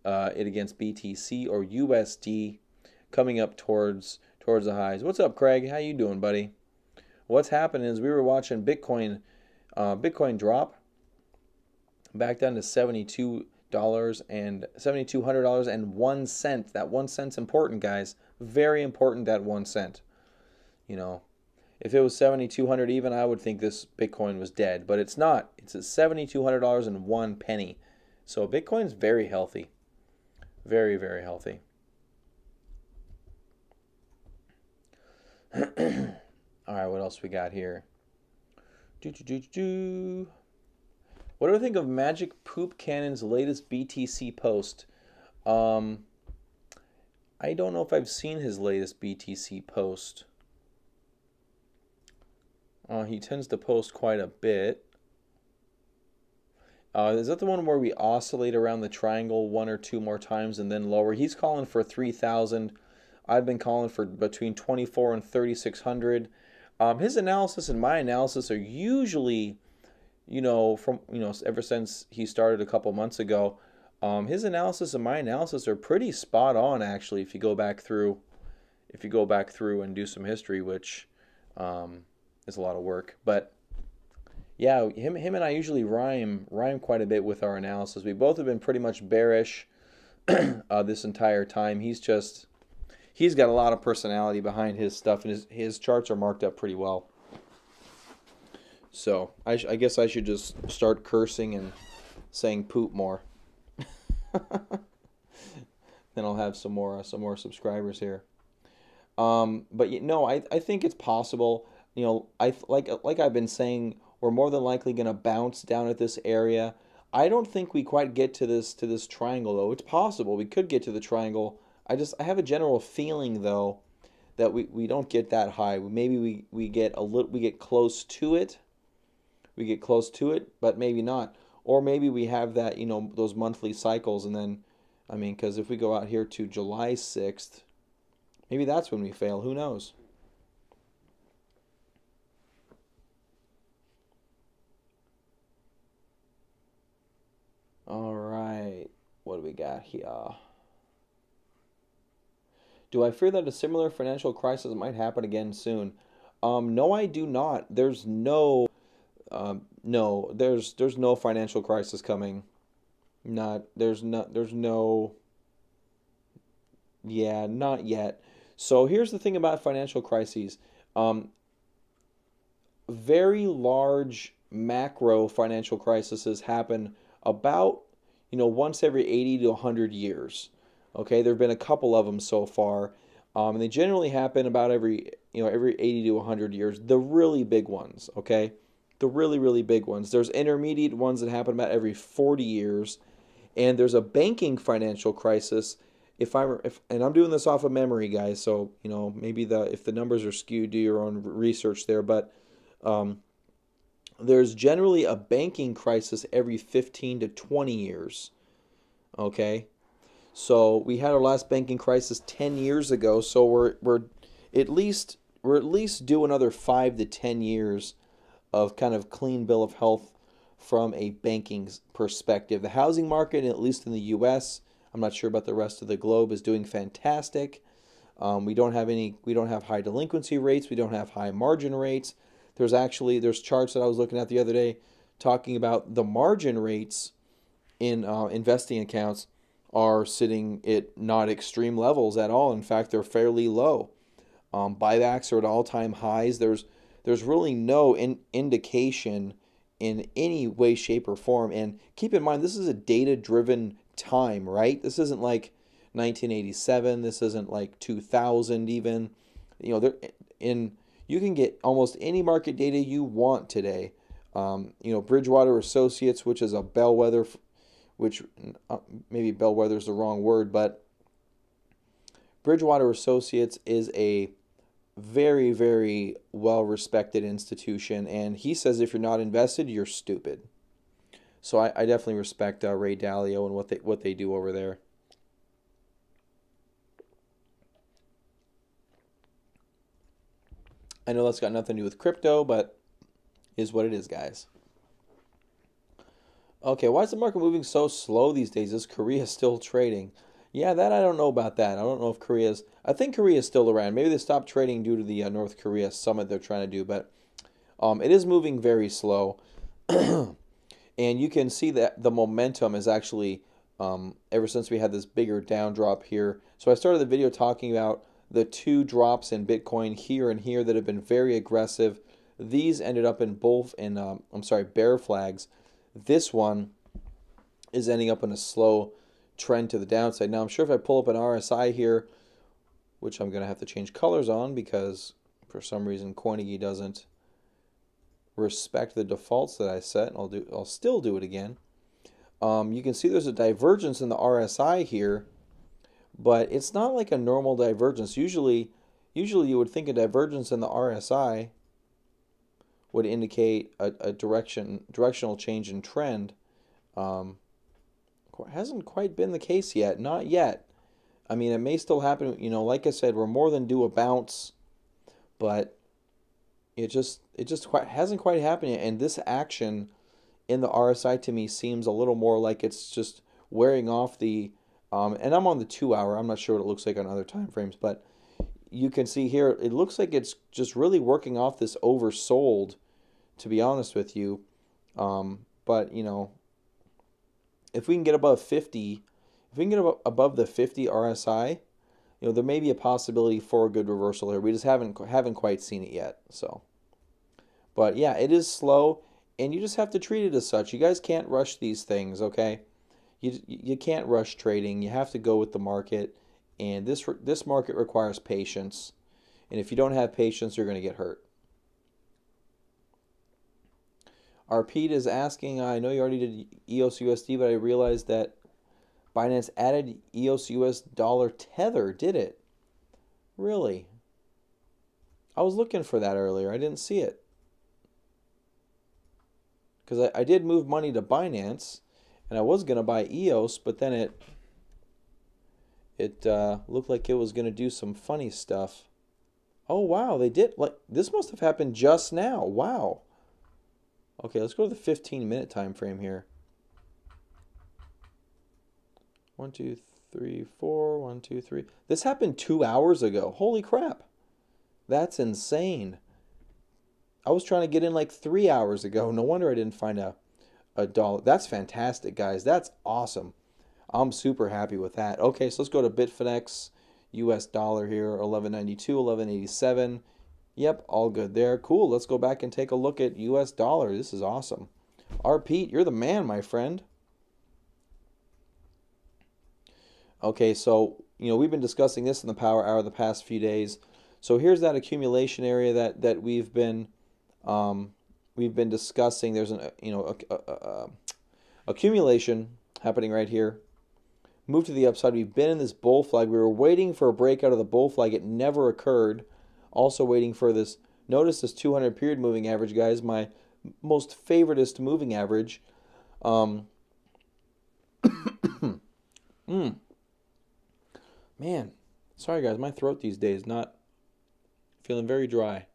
it against BTC or USD, coming up towards the highs. What's up, Craig? How you doing, buddy? What's happening is we were watching Bitcoin drop back down to $72 and $7,200.01. That 1 cent's important, guys. Very important, that 1 cent. If it was $7,200 even, I would think this Bitcoin was dead, but it's not. It's at $7,200.01. So Bitcoin's very healthy. Very, very healthy. All right, what else we got here? What do we think of Magic Poop Cannon's latest BTC post? I don't know if I've seen his latest BTC post. He tends to post quite a bit. Is that the one where we oscillate around the triangle one or two more times and then lower? He's calling for 3,000. I've been calling for between 24 and 3,600. His analysis and my analysis are usually, from ever since he started a couple months ago, his analysis and my analysis are pretty spot on actually. If you go back through and do some history, which is a lot of work, but yeah, him and I usually rhyme quite a bit with our analysis. We both have been pretty much bearish this entire time. He's got a lot of personality behind his stuff, and his charts are marked up pretty well. So I guess I should just start cursing and saying poop more. Then I'll have some more subscribers here. But no, I think it's possible. Like I've been saying, we're more than likely going to bounce down at this area. I don't think we quite get to this triangle though. It's possible we could get to the triangle. I have a general feeling though that we don't get that high. Maybe we get close to it. We get close to it, but maybe not. Or maybe we have that, those monthly cycles, and then, because if we go out here to July 6th, maybe that's when we fail. Who knows? All right. What do we got here? Do I fear that a similar financial crisis might happen again soon? No, I do not. There's no financial crisis coming. There's no, yeah, not yet. So here's the thing about financial crises. Very large macro financial crises happen about, once every 80 to 100 years. Okay, there have been a couple of them so far. And they generally happen about every 80 to 100 years. The really big ones, okay? The really, really big ones. There's intermediate ones that happen about every 40 years. And there's a banking financial crisis. And I'm doing this off of memory, guys, so maybe if the numbers are skewed, do your own research there. But there's generally a banking crisis every 15 to 20 years. Okay, so we had our last banking crisis 10 years ago. So we're at least due another 5 to 10 years of kind of clean bill of health from a banking perspective. The housing market, at least in the U.S., I'm not sure about the rest of the globe, is doing fantastic. We don't have high delinquency rates. We don't have high margin rates. There's charts that I was looking at the other day talking about the margin rates in investing accounts are sitting at not extreme levels at all. In fact, they're fairly low. Buybacks are at all-time highs. There's really no indication in any way, shape, or form. And keep in mind, this is a data-driven time, right? This isn't like 1987. This isn't like 2000 even. You can get almost any market data you want today. Bridgewater Associates, which is a bellwether, which maybe bellwether is the wrong word, but Bridgewater Associates is a very, very well-respected institution, and he says if you're not invested, you're stupid. So I definitely respect Ray Dalio and what they do over there. I know that's got nothing to do with crypto, but is what it is, guys. Okay, why is the market moving so slow these days? Is Korea still trading? Yeah, that I don't know about that. I don't know if I think Korea's still around. Maybe they stopped trading due to the North Korea summit they're trying to do, but it is moving very slow. And you can see that the momentum is actually, ever since we had this bigger down drop here. So I started the video talking about the two drops in Bitcoin here and here that have been very aggressive. These ended up in bear flags. This one is ending up in a slow trend to the downside. Now I'm sure if I pull up an RSI here, which I'm going to have to change colors on because for some reason Coinigy doesn't respect the defaults that I set, and I'll still do it again. You can see there's a divergence in the RSI here, but it's not like a normal divergence. Usually you would think a divergence in the RSI would indicate a directional change in trend. Um, hasn't quite been the case yet. Not yet. I mean, it may still happen. Like I said, we're more than due a bounce, but it just hasn't quite happened yet. And this action in the RSI to me seems a little more like it's just wearing off the. And I'm on the 2 hour. I'm not sure what it looks like on other time frames, but you can see here it looks like it's just really working off this oversold. To be honest with you, but if we can get above 50, if we can get above the 50 RSI, there may be a possibility for a good reversal here. We just haven't quite seen it yet. So, but yeah, it is slow, and you just have to treat it as such. You guys can't rush these things, okay? You can't rush trading. You have to go with the market, and this market requires patience. And if you don't have patience, you're going to get hurt. Our Pete is asking, I know you already did EOS USD, but I realized that Binance added EOS US dollar tether, did it? Really? I was looking for that earlier. I didn't see it. Because I did move money to Binance, and I was going to buy EOS, but then it looked like it was going to do some funny stuff. Oh, wow, they did. This must have happened just now. Wow. Okay, let's go to the 15-minute time frame here. 1, 2, 3, 4. 1, 2, 3. This happened 2 hours ago. Holy crap. That's insane. I was trying to get in like 3 hours ago. No wonder I didn't find a dollar. That's fantastic, guys. That's awesome. I'm super happy with that. Okay, so let's go to Bitfinex US dollar here, 11.92, 11.87. Yep, all good there. Cool. Let's go back and take a look at US dollar. This is awesome. R. Pete, you're the man, my friend. Okay, so we've been discussing this in the Power Hour the past few days. So here's that accumulation area that we've been discussing. There's an accumulation happening right here. Move to the upside. We've been in this bull flag. We were waiting for a breakout of the bull flag. It never occurred. Also waiting for this. Notice this 200 period moving average, guys. My most favoritist moving average. Man, sorry guys, my throat these days not feeling very dry.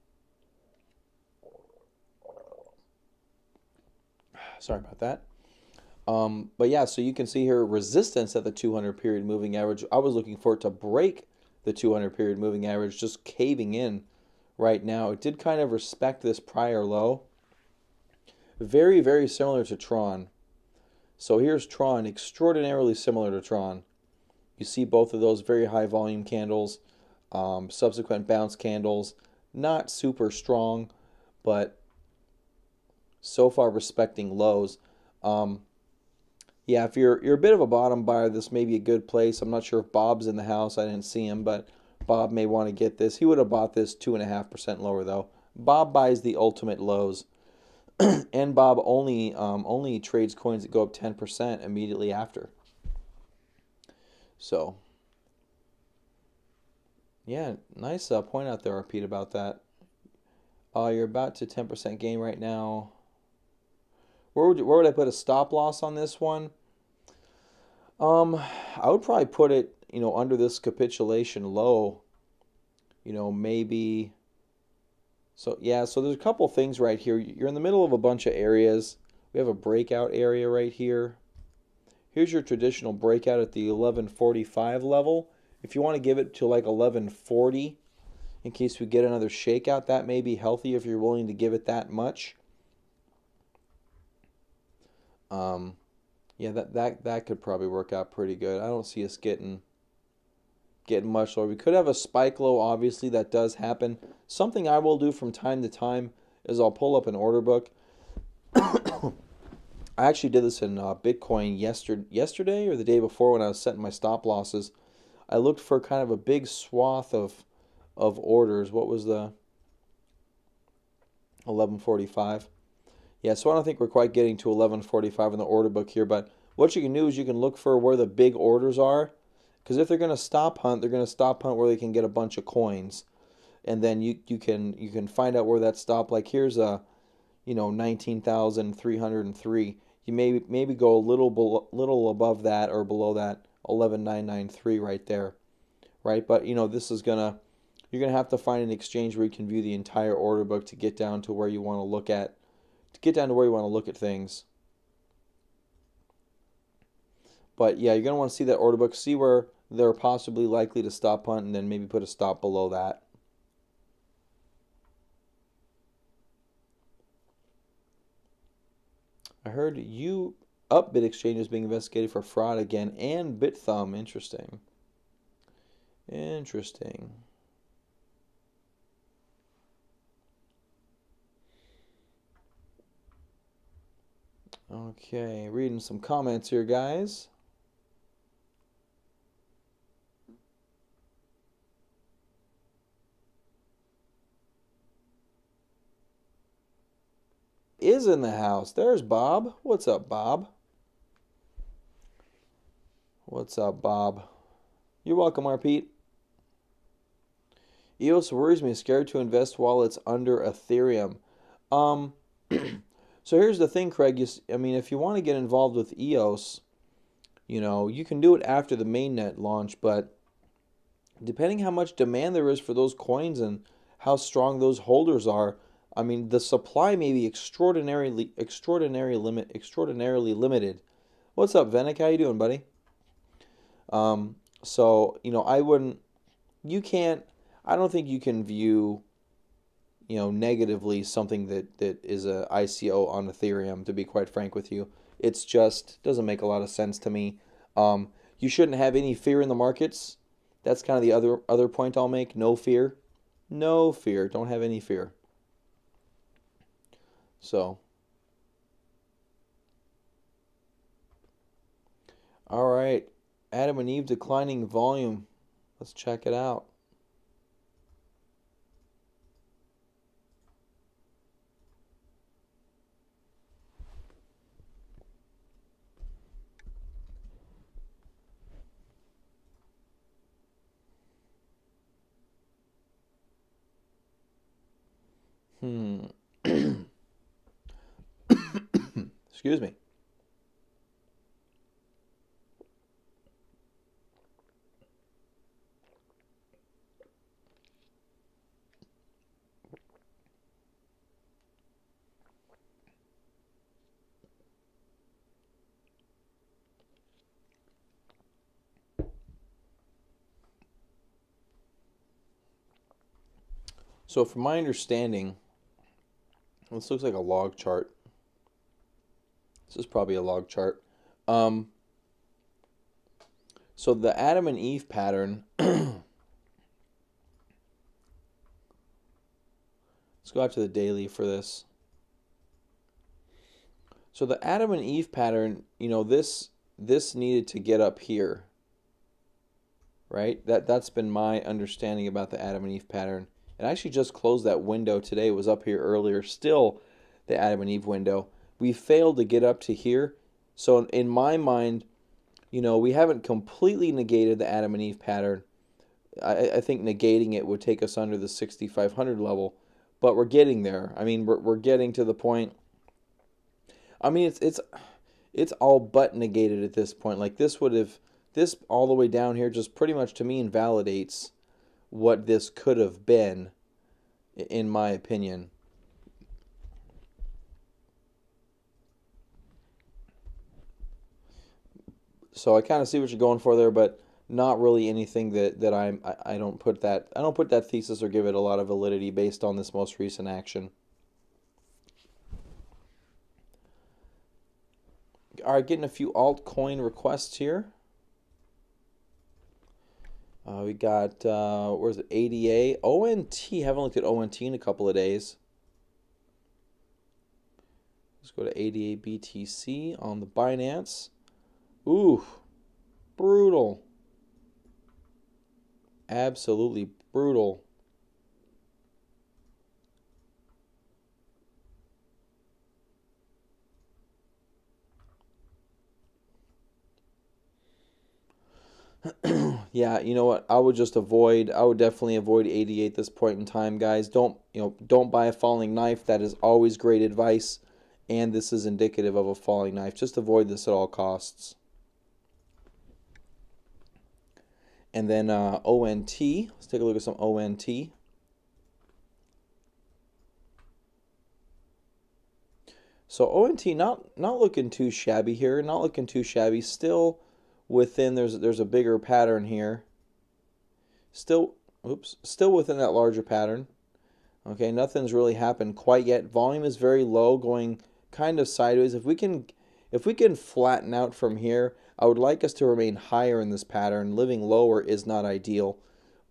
Sorry about that. But yeah, so you can see here resistance at the 200 period moving average. I was looking for it to break the 200 period moving average, just caving in right now. It did kind of respect this prior low. Very, very similar to Tron. So here's Tron, extraordinarily similar to Tron. You see both of those very high volume candles, subsequent bounce candles, not super strong, but so far respecting lows. Yeah, if you're a bit of a bottom buyer, this may be a good place. I'm not sure if Bob's in the house. I didn't see him, but Bob may want to get this. He would have bought this 2.5% lower though. Bob buys the ultimate lows, and Bob only trades coins that go up 10% immediately after. So, yeah, nice point out there, Pete, about that. You're about to 10% gain right now. Where would I put a stop loss on this one? I would probably put it, under this capitulation low. Maybe. So yeah, so there's a couple things right here. You're in the middle of a bunch of areas. We have a breakout area right here. Here's your traditional breakout at the 1145 level. If you want to give it to like 1140, in case we get another shakeout, that may be healthy if you're willing to give it that much. Yeah, that could probably work out pretty good. I don't see us getting much lower. We could have a spike low, obviously, that does happen. Something I will do from time to time is I'll pull up an order book. I actually did this in Bitcoin yesterday or the day before when I was setting my stop losses. I looked for kind of a big swath of orders. What was the 1145? Yeah, so I don't think we're quite getting to 1145 in the order book here, but what you can do is you can look for where the big orders are, because if they're going to stop hunt, they're going to stop hunt where they can get a bunch of coins, and then you can find out where that stop. Like here's a 19,303. you maybe go a little above that or below that 11,993 right there, right? But this is you're gonna have to find an exchange where you can view the entire order book to get down to where you want to look at things. But yeah, you're gonna want to see that order book, see where they're possibly likely to stop hunt, and then maybe put a stop below that. I heard Upbit exchange is being investigated for fraud again, and BitThumb. Interesting. Interesting. Okay, reading some comments here, guys. Is in the house. There's Bob. What's up, Bob? What's up, Bob? You're welcome, RP. EOS worries me. Scared to invest while it's under Ethereum. So here's the thing, Craig. If you want to get involved with EOS, you can do it after the mainnet launch, but depending how much demand there is for those coins and how strong those holders are, the supply may be extraordinarily limited. What's up, Venik? How you doing, buddy? So I don't think you can view, negatively something that is a ICO on Ethereum, to be quite frank with you. It's just doesn't make a lot of sense to me. You shouldn't have any fear in the markets. That's kind of the other point I'll make. No fear. No fear. Don't have any fear. So, all right. Adam and Eve declining volume. Let's check it out. Excuse me. So from my understanding, this looks like a log chart. This is probably a log chart. So the Adam and Eve pattern. Let's go out to the daily for this. So the Adam and Eve pattern, this needed to get up here. Right? That's been my understanding about the Adam and Eve pattern. It actually just closed that window today. It was up here earlier. Still the Adam and Eve window. We failed to get up to here. So in my mind, we haven't completely negated the Adam and Eve pattern. I think negating it would take us under the 6,500 level, but we're getting there. We're getting to the point. It's all but negated at this point. Like this all the way down here just pretty much to me invalidates what this could have been, in my opinion. So I kind of see what you're going for there, but not really anything that I don't put that thesis or give it a lot of validity based on this most recent action. All right, getting a few altcoin requests here. We got, where's it, ADA? ONT, haven't looked at ONT in a couple of days. Let's go to ADA BTC on the Binance. Ooh, brutal. Absolutely brutal. Yeah, you know what? I would definitely avoid 88 at this point in time, guys. Don't buy a falling knife. That is always great advice. and this is indicative of a falling knife. Just avoid this at all costs. And then ONT. Let's take a look at some ONT. So ONT not looking too shabby here. Not looking too shabby. Still within. There's a bigger pattern here. Still within that larger pattern. Okay, nothing's really happened quite yet. Volume is very low, going kind of sideways. If we can flatten out from here, I would like us to remain higher in this pattern. Living lower is not ideal,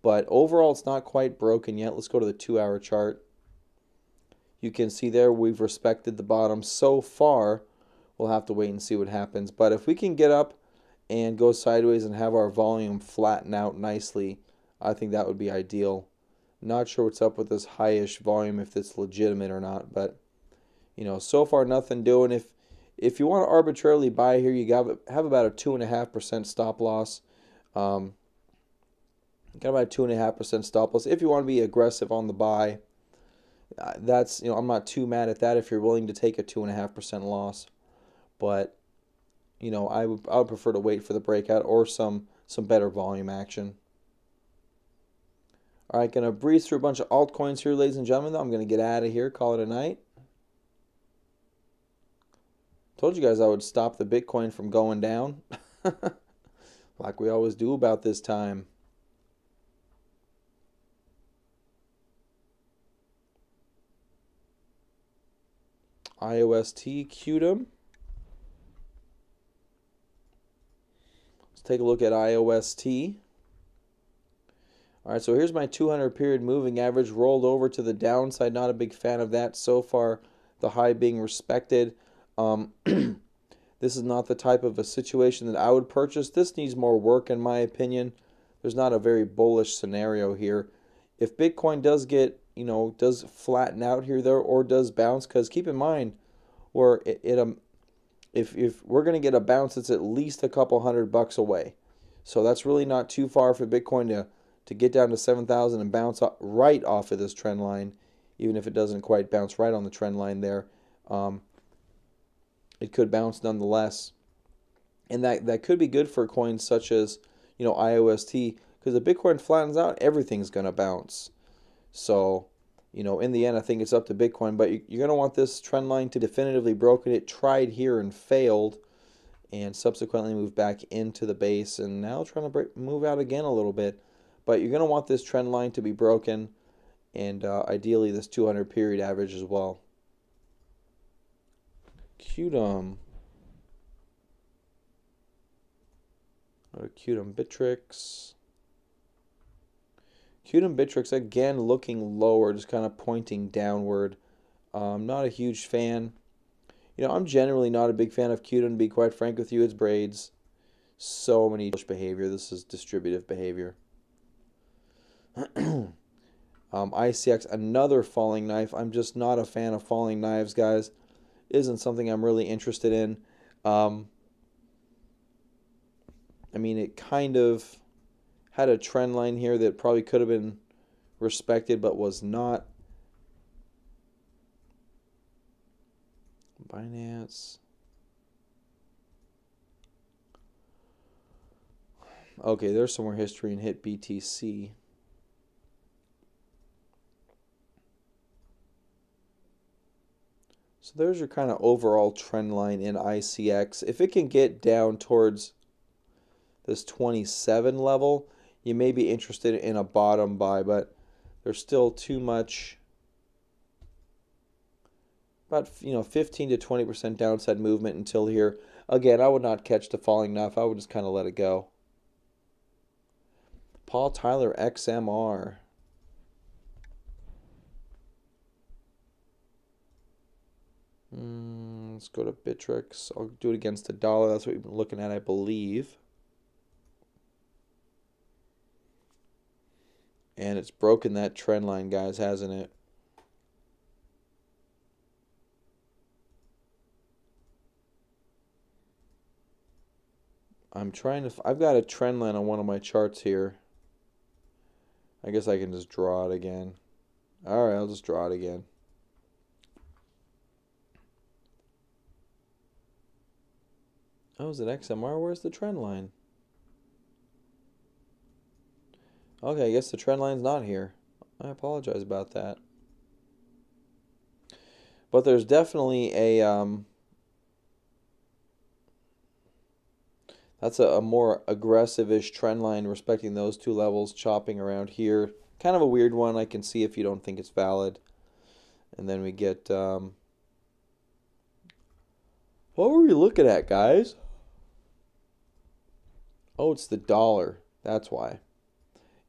but overall it's not quite broken yet. Let's go to the 2-hour chart. You can see there we've respected the bottom so far. We'll have to wait and see what happens. But if we can get up and go sideways and have our volume flatten out nicely, I think that would be ideal. Not sure what's up with this highish volume, if it's legitimate or not, but so far nothing doing. If you want to arbitrarily buy here, you have about a 2.5% stop loss. Got about a 2.5% stop loss. If you want to be aggressive on the buy, that's I'm not too mad at that if you're willing to take a 2.5% loss. But I would prefer to wait for the breakout or some better volume action. All right, gonna breeze through a bunch of altcoins here, ladies and gentlemen. I'm gonna get out of here, call it a night. Told you guys I would stop the Bitcoin from going down, like we always do about this time. IOST, QDM. Let's take a look at IOST. All right, so here's my 200 period moving average rolled over to the downside. Not a big fan of that so far. The high being respected. This is not the type of a situation that I would purchase. This needs more work, in my opinion. There's not a very bullish scenario here. If Bitcoin does get, does flatten out here though, or does bounce, because keep in mind, if we're going to get a bounce, it's at least a couple $100 away. So that's really not too far for Bitcoin to get down to 7,000 and bounce right off of this trend line, even if it doesn't quite bounce right on the trend line there. It could bounce nonetheless. And that could be good for coins such as, IOST, because if Bitcoin flattens out, everything's going to bounce. So, in the end, I think it's up to Bitcoin, but you're going to want this trend line to definitively broken. It tried here and failed, and subsequently moved back into the base, and now trying to move out again a little bit. But you're going to want this trend line to be broken, and ideally this 200 period average as well. QDM. QDM Bittrex. QDM Bittrex again looking lower, just kind of pointing downward. Not a huge fan. I'm generally not a big fan of QDM, to be quite frank with you. It's braids. So many behavior. This is distributive behavior. ICX, another falling knife. I'm just not a fan of falling knives, guys. Isn't something I'm really interested in. It kind of had a trend line here that probably could have been respected, but was not. Binance. Okay, there's some more history and hit BTC. So there's your kind of overall trend line in ICX. If it can get down towards this 27 level, you may be interested in a bottom buy, but there's still too much, about 15 to 20% downside movement until here. Again, I would not catch the falling knife. I would just kind of let it go. Paul Tyler XMR. Let's go to Bittrex. I'll do it against $1. That's what we've been looking at, I believe. And it's broken that trend line, guys, hasn't it? I've got a trend line on one of my charts here. I guess I can just draw it again. Alright, I'll just draw it again. Oh, is it XMR? Where's the trend line? Okay, I guess the trend line's not here. I apologize about that. But there's definitely that's a more aggressive-ish trend line respecting those two levels, chopping around here. Kind of a weird one. I can see if you don't think it's valid. And then we get, what were we looking at, guys? Oh, it's the dollar. That's why.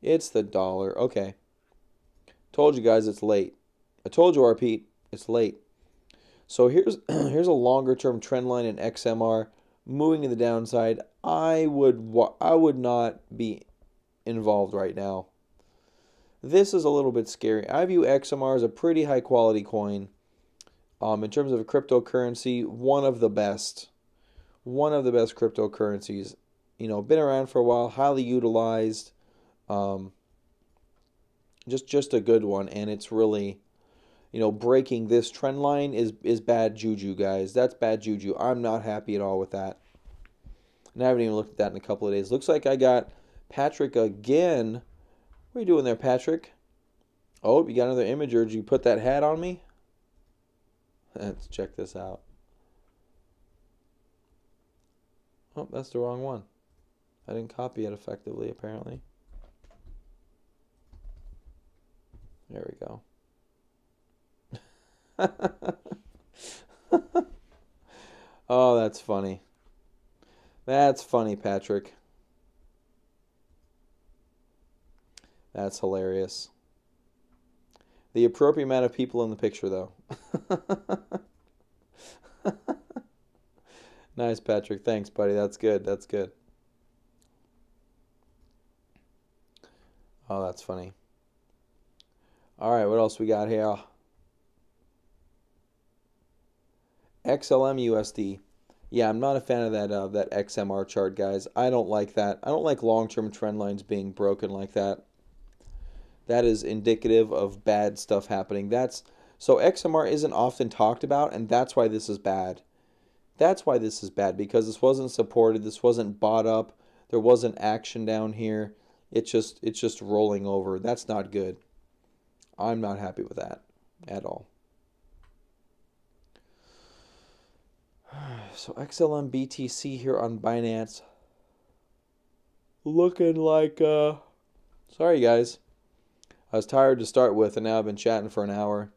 It's the dollar. Okay. Told you guys it's late. I told you, R. Pete, it's late. So here's here's a longer term trend line in XMR moving to the downside. I would not be involved right now. This is a little bit scary. I view XMR as a pretty high quality coin. In terms of a cryptocurrency, one of the best cryptocurrencies. You know, been around for a while, highly utilized. Um, just a good one, and it's really, you know, breaking this trend line is bad juju, guys. That's bad juju. I'm not happy at all with that. And I haven't even looked at that in a couple of days. Looks like I got Patrick again. What are you doing there, Patrick? Oh, you got another image, or did you put that hat on me? Let's check this out. Oh, that's the wrong one. I didn't copy it effectively, apparently. There we go. Oh, that's funny. That's funny, Patrick. That's hilarious. The appropriate amount of people in the picture, though. Nice, Patrick. Thanks, buddy. That's good. That's good. Oh, that's funny. All right, what else we got here? XLM USD. Yeah, I'm not a fan of that XMR chart, guys. I don't like that. I don't like long-term trend lines being broken like that. That is indicative of bad stuff happening. So XMR isn't often talked about, and that's why this is bad. That's why this is bad, because this wasn't supported, this wasn't bought up, there wasn't action down here. It's just rolling over. That's not good. I'm not happy with that at all. So XLM BTC here on Binance. Looking like sorry guys. I was tired to start with, and now I've been chatting for an hour.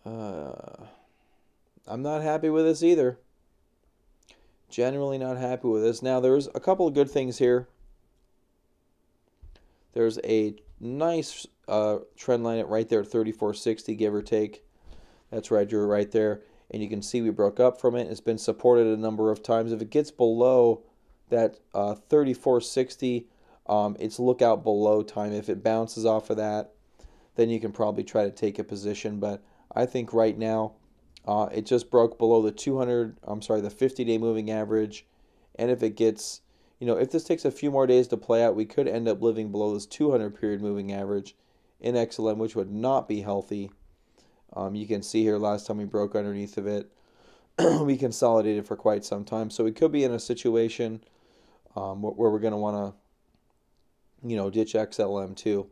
I'm not happy with this either. Generally not happy with this. Now, there's a couple of good things here. There's a nice trend line right there at 3460, give or take. That's right, Drew, right there. And you can see we broke up from it. It's been supported a number of times. If it gets below that 3460, it's lookout below time. If it bounces off of that, then you can probably try to take a position. But I think right now, it just broke below the 50-day moving average. And if it gets, if this takes a few more days to play out, we could end up living below this 200-period moving average in XLM, which would not be healthy. You can see here last time we broke underneath of it, we consolidated for quite some time. So we could be in a situation where we're going to want to, ditch XLM too.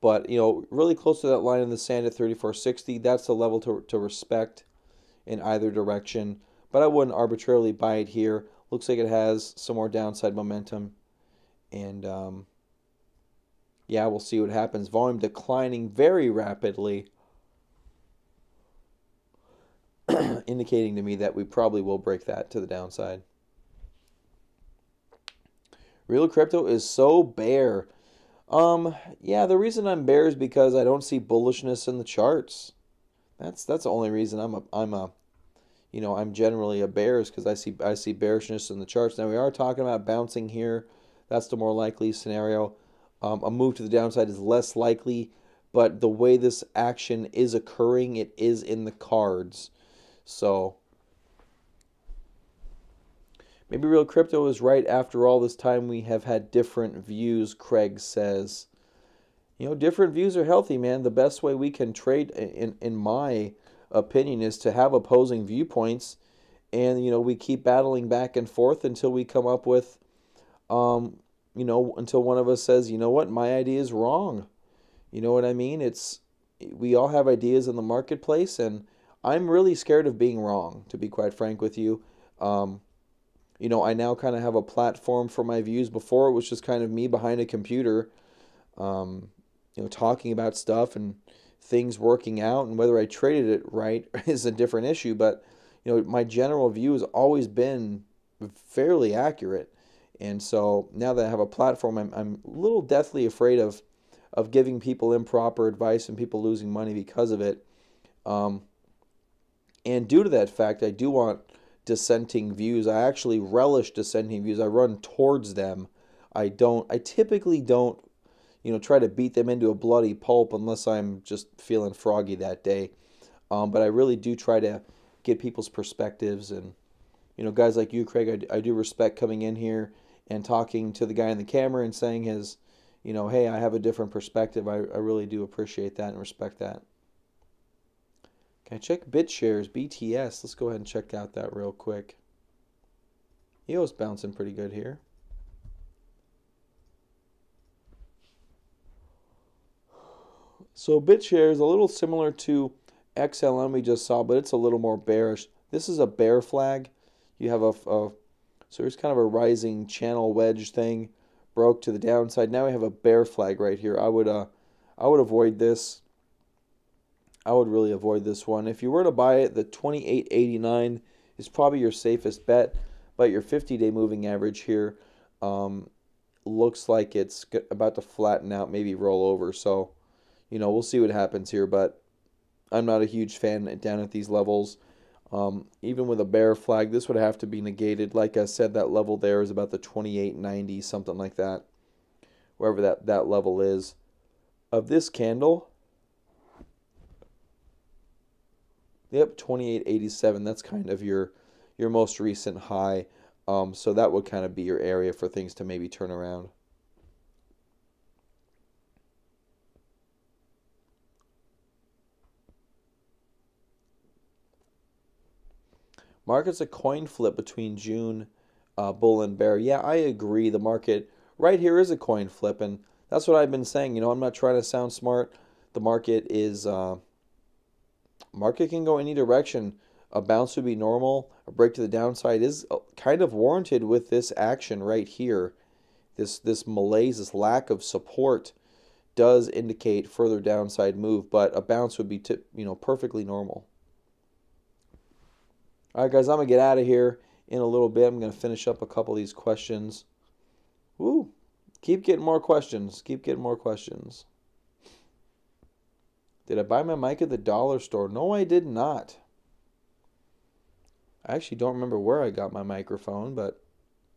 But, really close to that line in the sand at 3460, that's the level to respect in either direction. But I wouldn't arbitrarily buy it here. Looks like it has some more downside momentum. And, yeah, we'll see what happens. Volume declining very rapidly, indicating to me that we probably will break that to the downside. Real crypto is so bear. Yeah, the reason I'm bear is because I don't see bullishness in the charts. That's the only reason I'm generally a bear, is because I see bearishness in the charts. Now we are talking about bouncing here. That's the more likely scenario. A move to the downside is less likely, but the way this action is occurring, it is in the cards. So maybe real crypto is right after all this time. We have had different views, Craig says. Different views are healthy, man. The best way we can trade, in my opinion is to have opposing viewpoints, and we keep battling back and forth until we come up with, until one of us says, you know what, my idea is wrong. You know what I mean? We all have ideas in the marketplace, and I'm really scared of being wrong, to be quite frank with you. I now kind of have a platform for my views. Before, it was just kind of me behind a computer, talking about stuff and things working out, and whether I traded it right is a different issue. But, my general view has always been fairly accurate. And so now that I have a platform, I'm a little deathly afraid of giving people improper advice and people losing money because of it. And due to that fact, I do want dissenting views. I actually relish dissenting views. I run towards them. I typically don't, try to beat them into a bloody pulp unless I'm just feeling froggy that day. But I really do try to get people's perspectives. And, guys like you, Craig, I do respect coming in here and talking to the guy in the camera and saying his, hey, I have a different perspective. I really do appreciate that and respect that. Can I check BitShares, BTS? Let's go ahead and check out that real quick. EOS bouncing pretty good here. So BitShares is a little similar to XLM we just saw, but it's a little more bearish. This is a bear flag. You have so here's kind of a rising channel wedge thing, broke to the downside. Now we have a bear flag right here. I would avoid this. I would really avoid this one. If you were to buy it, the 28.89 is probably your safest bet. But your 50-day moving average here looks like it's about to flatten out, maybe roll over. So, we'll see what happens here. But I'm not a huge fan down at these levels. Even with a bear flag, this would have to be negated. Like I said, that level there is about the 28.90, something like that. Wherever that level is. Of this candle, yep, 28.87. That's kind of your most recent high. So that would kind of be your area for things to maybe turn around. Market's a coin flip between June, bull and bear. Yeah, I agree. The market right here is a coin flip, and that's what I've been saying. I'm not trying to sound smart. The market is market can go any direction. A bounce would be normal. A break to the downside is kind of warranted with this action right here. This malaise, this lack of support does indicate further downside move, but a bounce would be perfectly normal. All right, guys, I'm going to get out of here in a little bit. I'm going to finish up a couple of these questions. Woo! Keep getting more questions. Keep getting more questions. Did I buy my mic at the dollar store? No, I did not. I actually don't remember where I got my microphone, but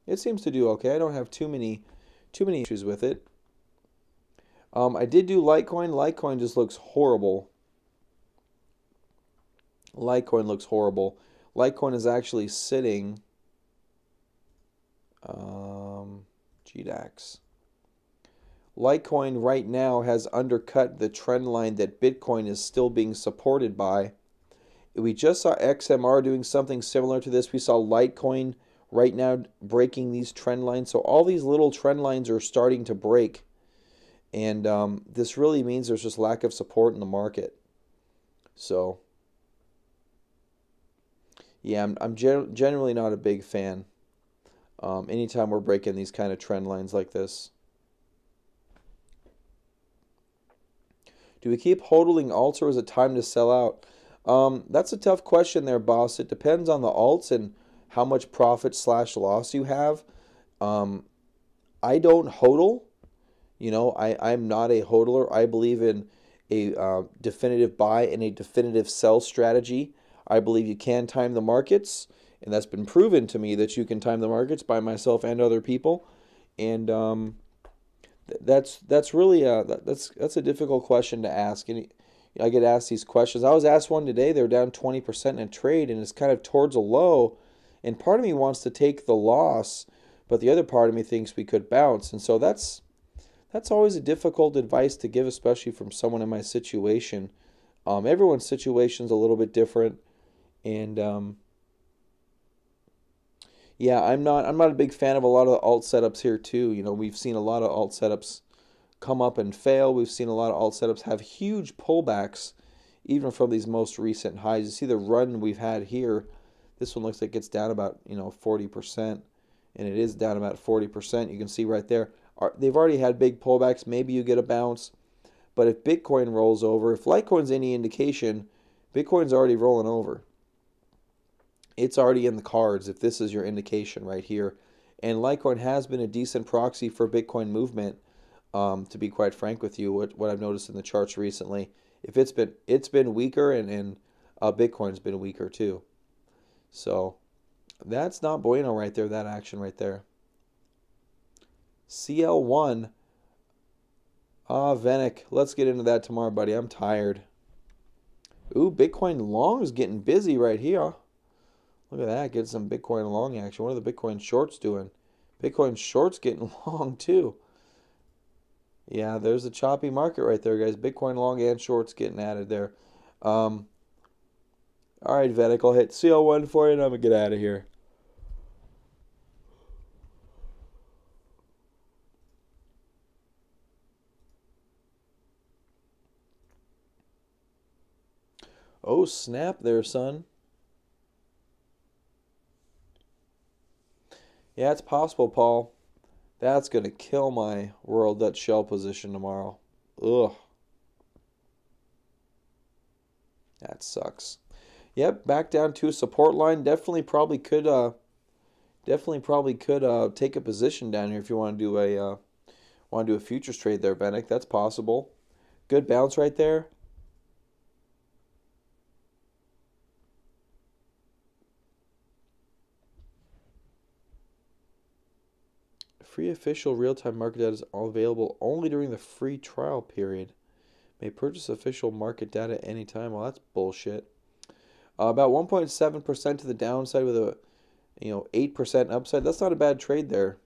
it seems to do okay. I don't have too many issues with it. I did do Litecoin. Litecoin just looks horrible. Litecoin looks horrible. Litecoin is actually sitting GDAX. Litecoin right now has undercut the trend line that Bitcoin is still being supported by. We just saw XMR doing something similar to this. We saw Litecoin right now breaking these trend lines. So all these little trend lines are starting to break. And this really means there's just lack of support in the market. So, yeah, I'm generally not a big fan. Anytime we're breaking these kind of trend lines like this. Do we keep hodling alts, or is it time to sell out? That's a tough question there, boss. It depends on the alts and how much profit / loss you have. I don't hodl. I'm not a hodler. I believe in a definitive buy and a definitive sell strategy. I believe you can time the markets, and that's been proven to me that you can time the markets by myself and other people. And that's really that's a difficult question to ask. And I get asked these questions. I was asked one today. They're down 20% in a trade, and it's kind of towards a low. And part of me wants to take the loss, but the other part of me thinks we could bounce. And so that's always a difficult advice to give, especially from someone in my situation. Everyone's situation's a little bit different, and yeah, I'm not a big fan of a lot of the alt setups here too. We've seen a lot of alt setups come up and fail. We've seen a lot of alt setups have huge pullbacks, even from these most recent highs. You see the run we've had here. This one looks like it's down about 40%, and it is down about 40%. You can see right there. They've already had big pullbacks. Maybe you get a bounce, but if Bitcoin rolls over, if Litecoin's any indication, Bitcoin's already rolling over. It's already in the cards if this is your indication right here. And Litecoin has been a decent proxy for Bitcoin movement. To be quite frank with you, what I've noticed in the charts recently, if it's been weaker, and Bitcoin's been weaker too. So that's not bueno right there. That action right there. CL1. Venik. Let's get into that tomorrow, buddy. I'm tired. Ooh, Bitcoin long is getting busy right here. Look at that. Get some Bitcoin long action. What are the Bitcoin shorts doing? Bitcoin shorts getting long too. Yeah, there's a choppy market right there, guys. Bitcoin long and shorts getting added there. All right, Vedic, I'll hit CL1 for you, and I'm going to get out of here. Oh, snap there, son. Yeah, it's possible, Paul. That's going to kill my Royal Dutch Shell position tomorrow. Ugh. That sucks. Yep, back down to a support line. Definitely probably could take a position down here if you want to do a futures trade there, Bennett. That's possible. Good bounce right there. Free official real-time market data is available only during the free trial period. May purchase official market data anytime. Well, that's bullshit. About 1.7% to the downside with a 8% upside. That's not a bad trade there.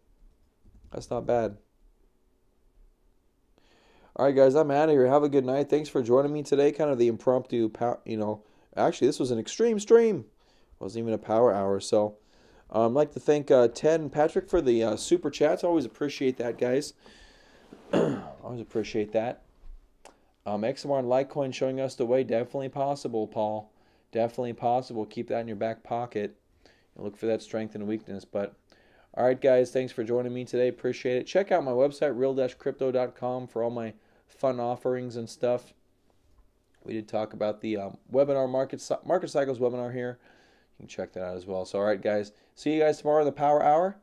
That's not bad. All right, guys, I'm out of here. Have a good night. Thanks for joining me today. Kind of the impromptu, actually, this was an extreme stream. It wasn't even a power hour. So I'd like to thank Ted and Patrick for the super chats. Always appreciate that, guys. Always appreciate that. XMR and Litecoin showing us the way. Definitely possible, Paul. Definitely possible. Keep that in your back pocket and look for that strength and weakness. But all right, guys, thanks for joining me today. Appreciate it. Check out my website, real-crypto.com, for all my fun offerings and stuff. We did talk about the webinar market cycles webinar here. You can check that out as well. So, all right, guys, see you guys tomorrow in the Power Hour.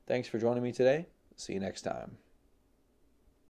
Thanks for joining me today. See you next time.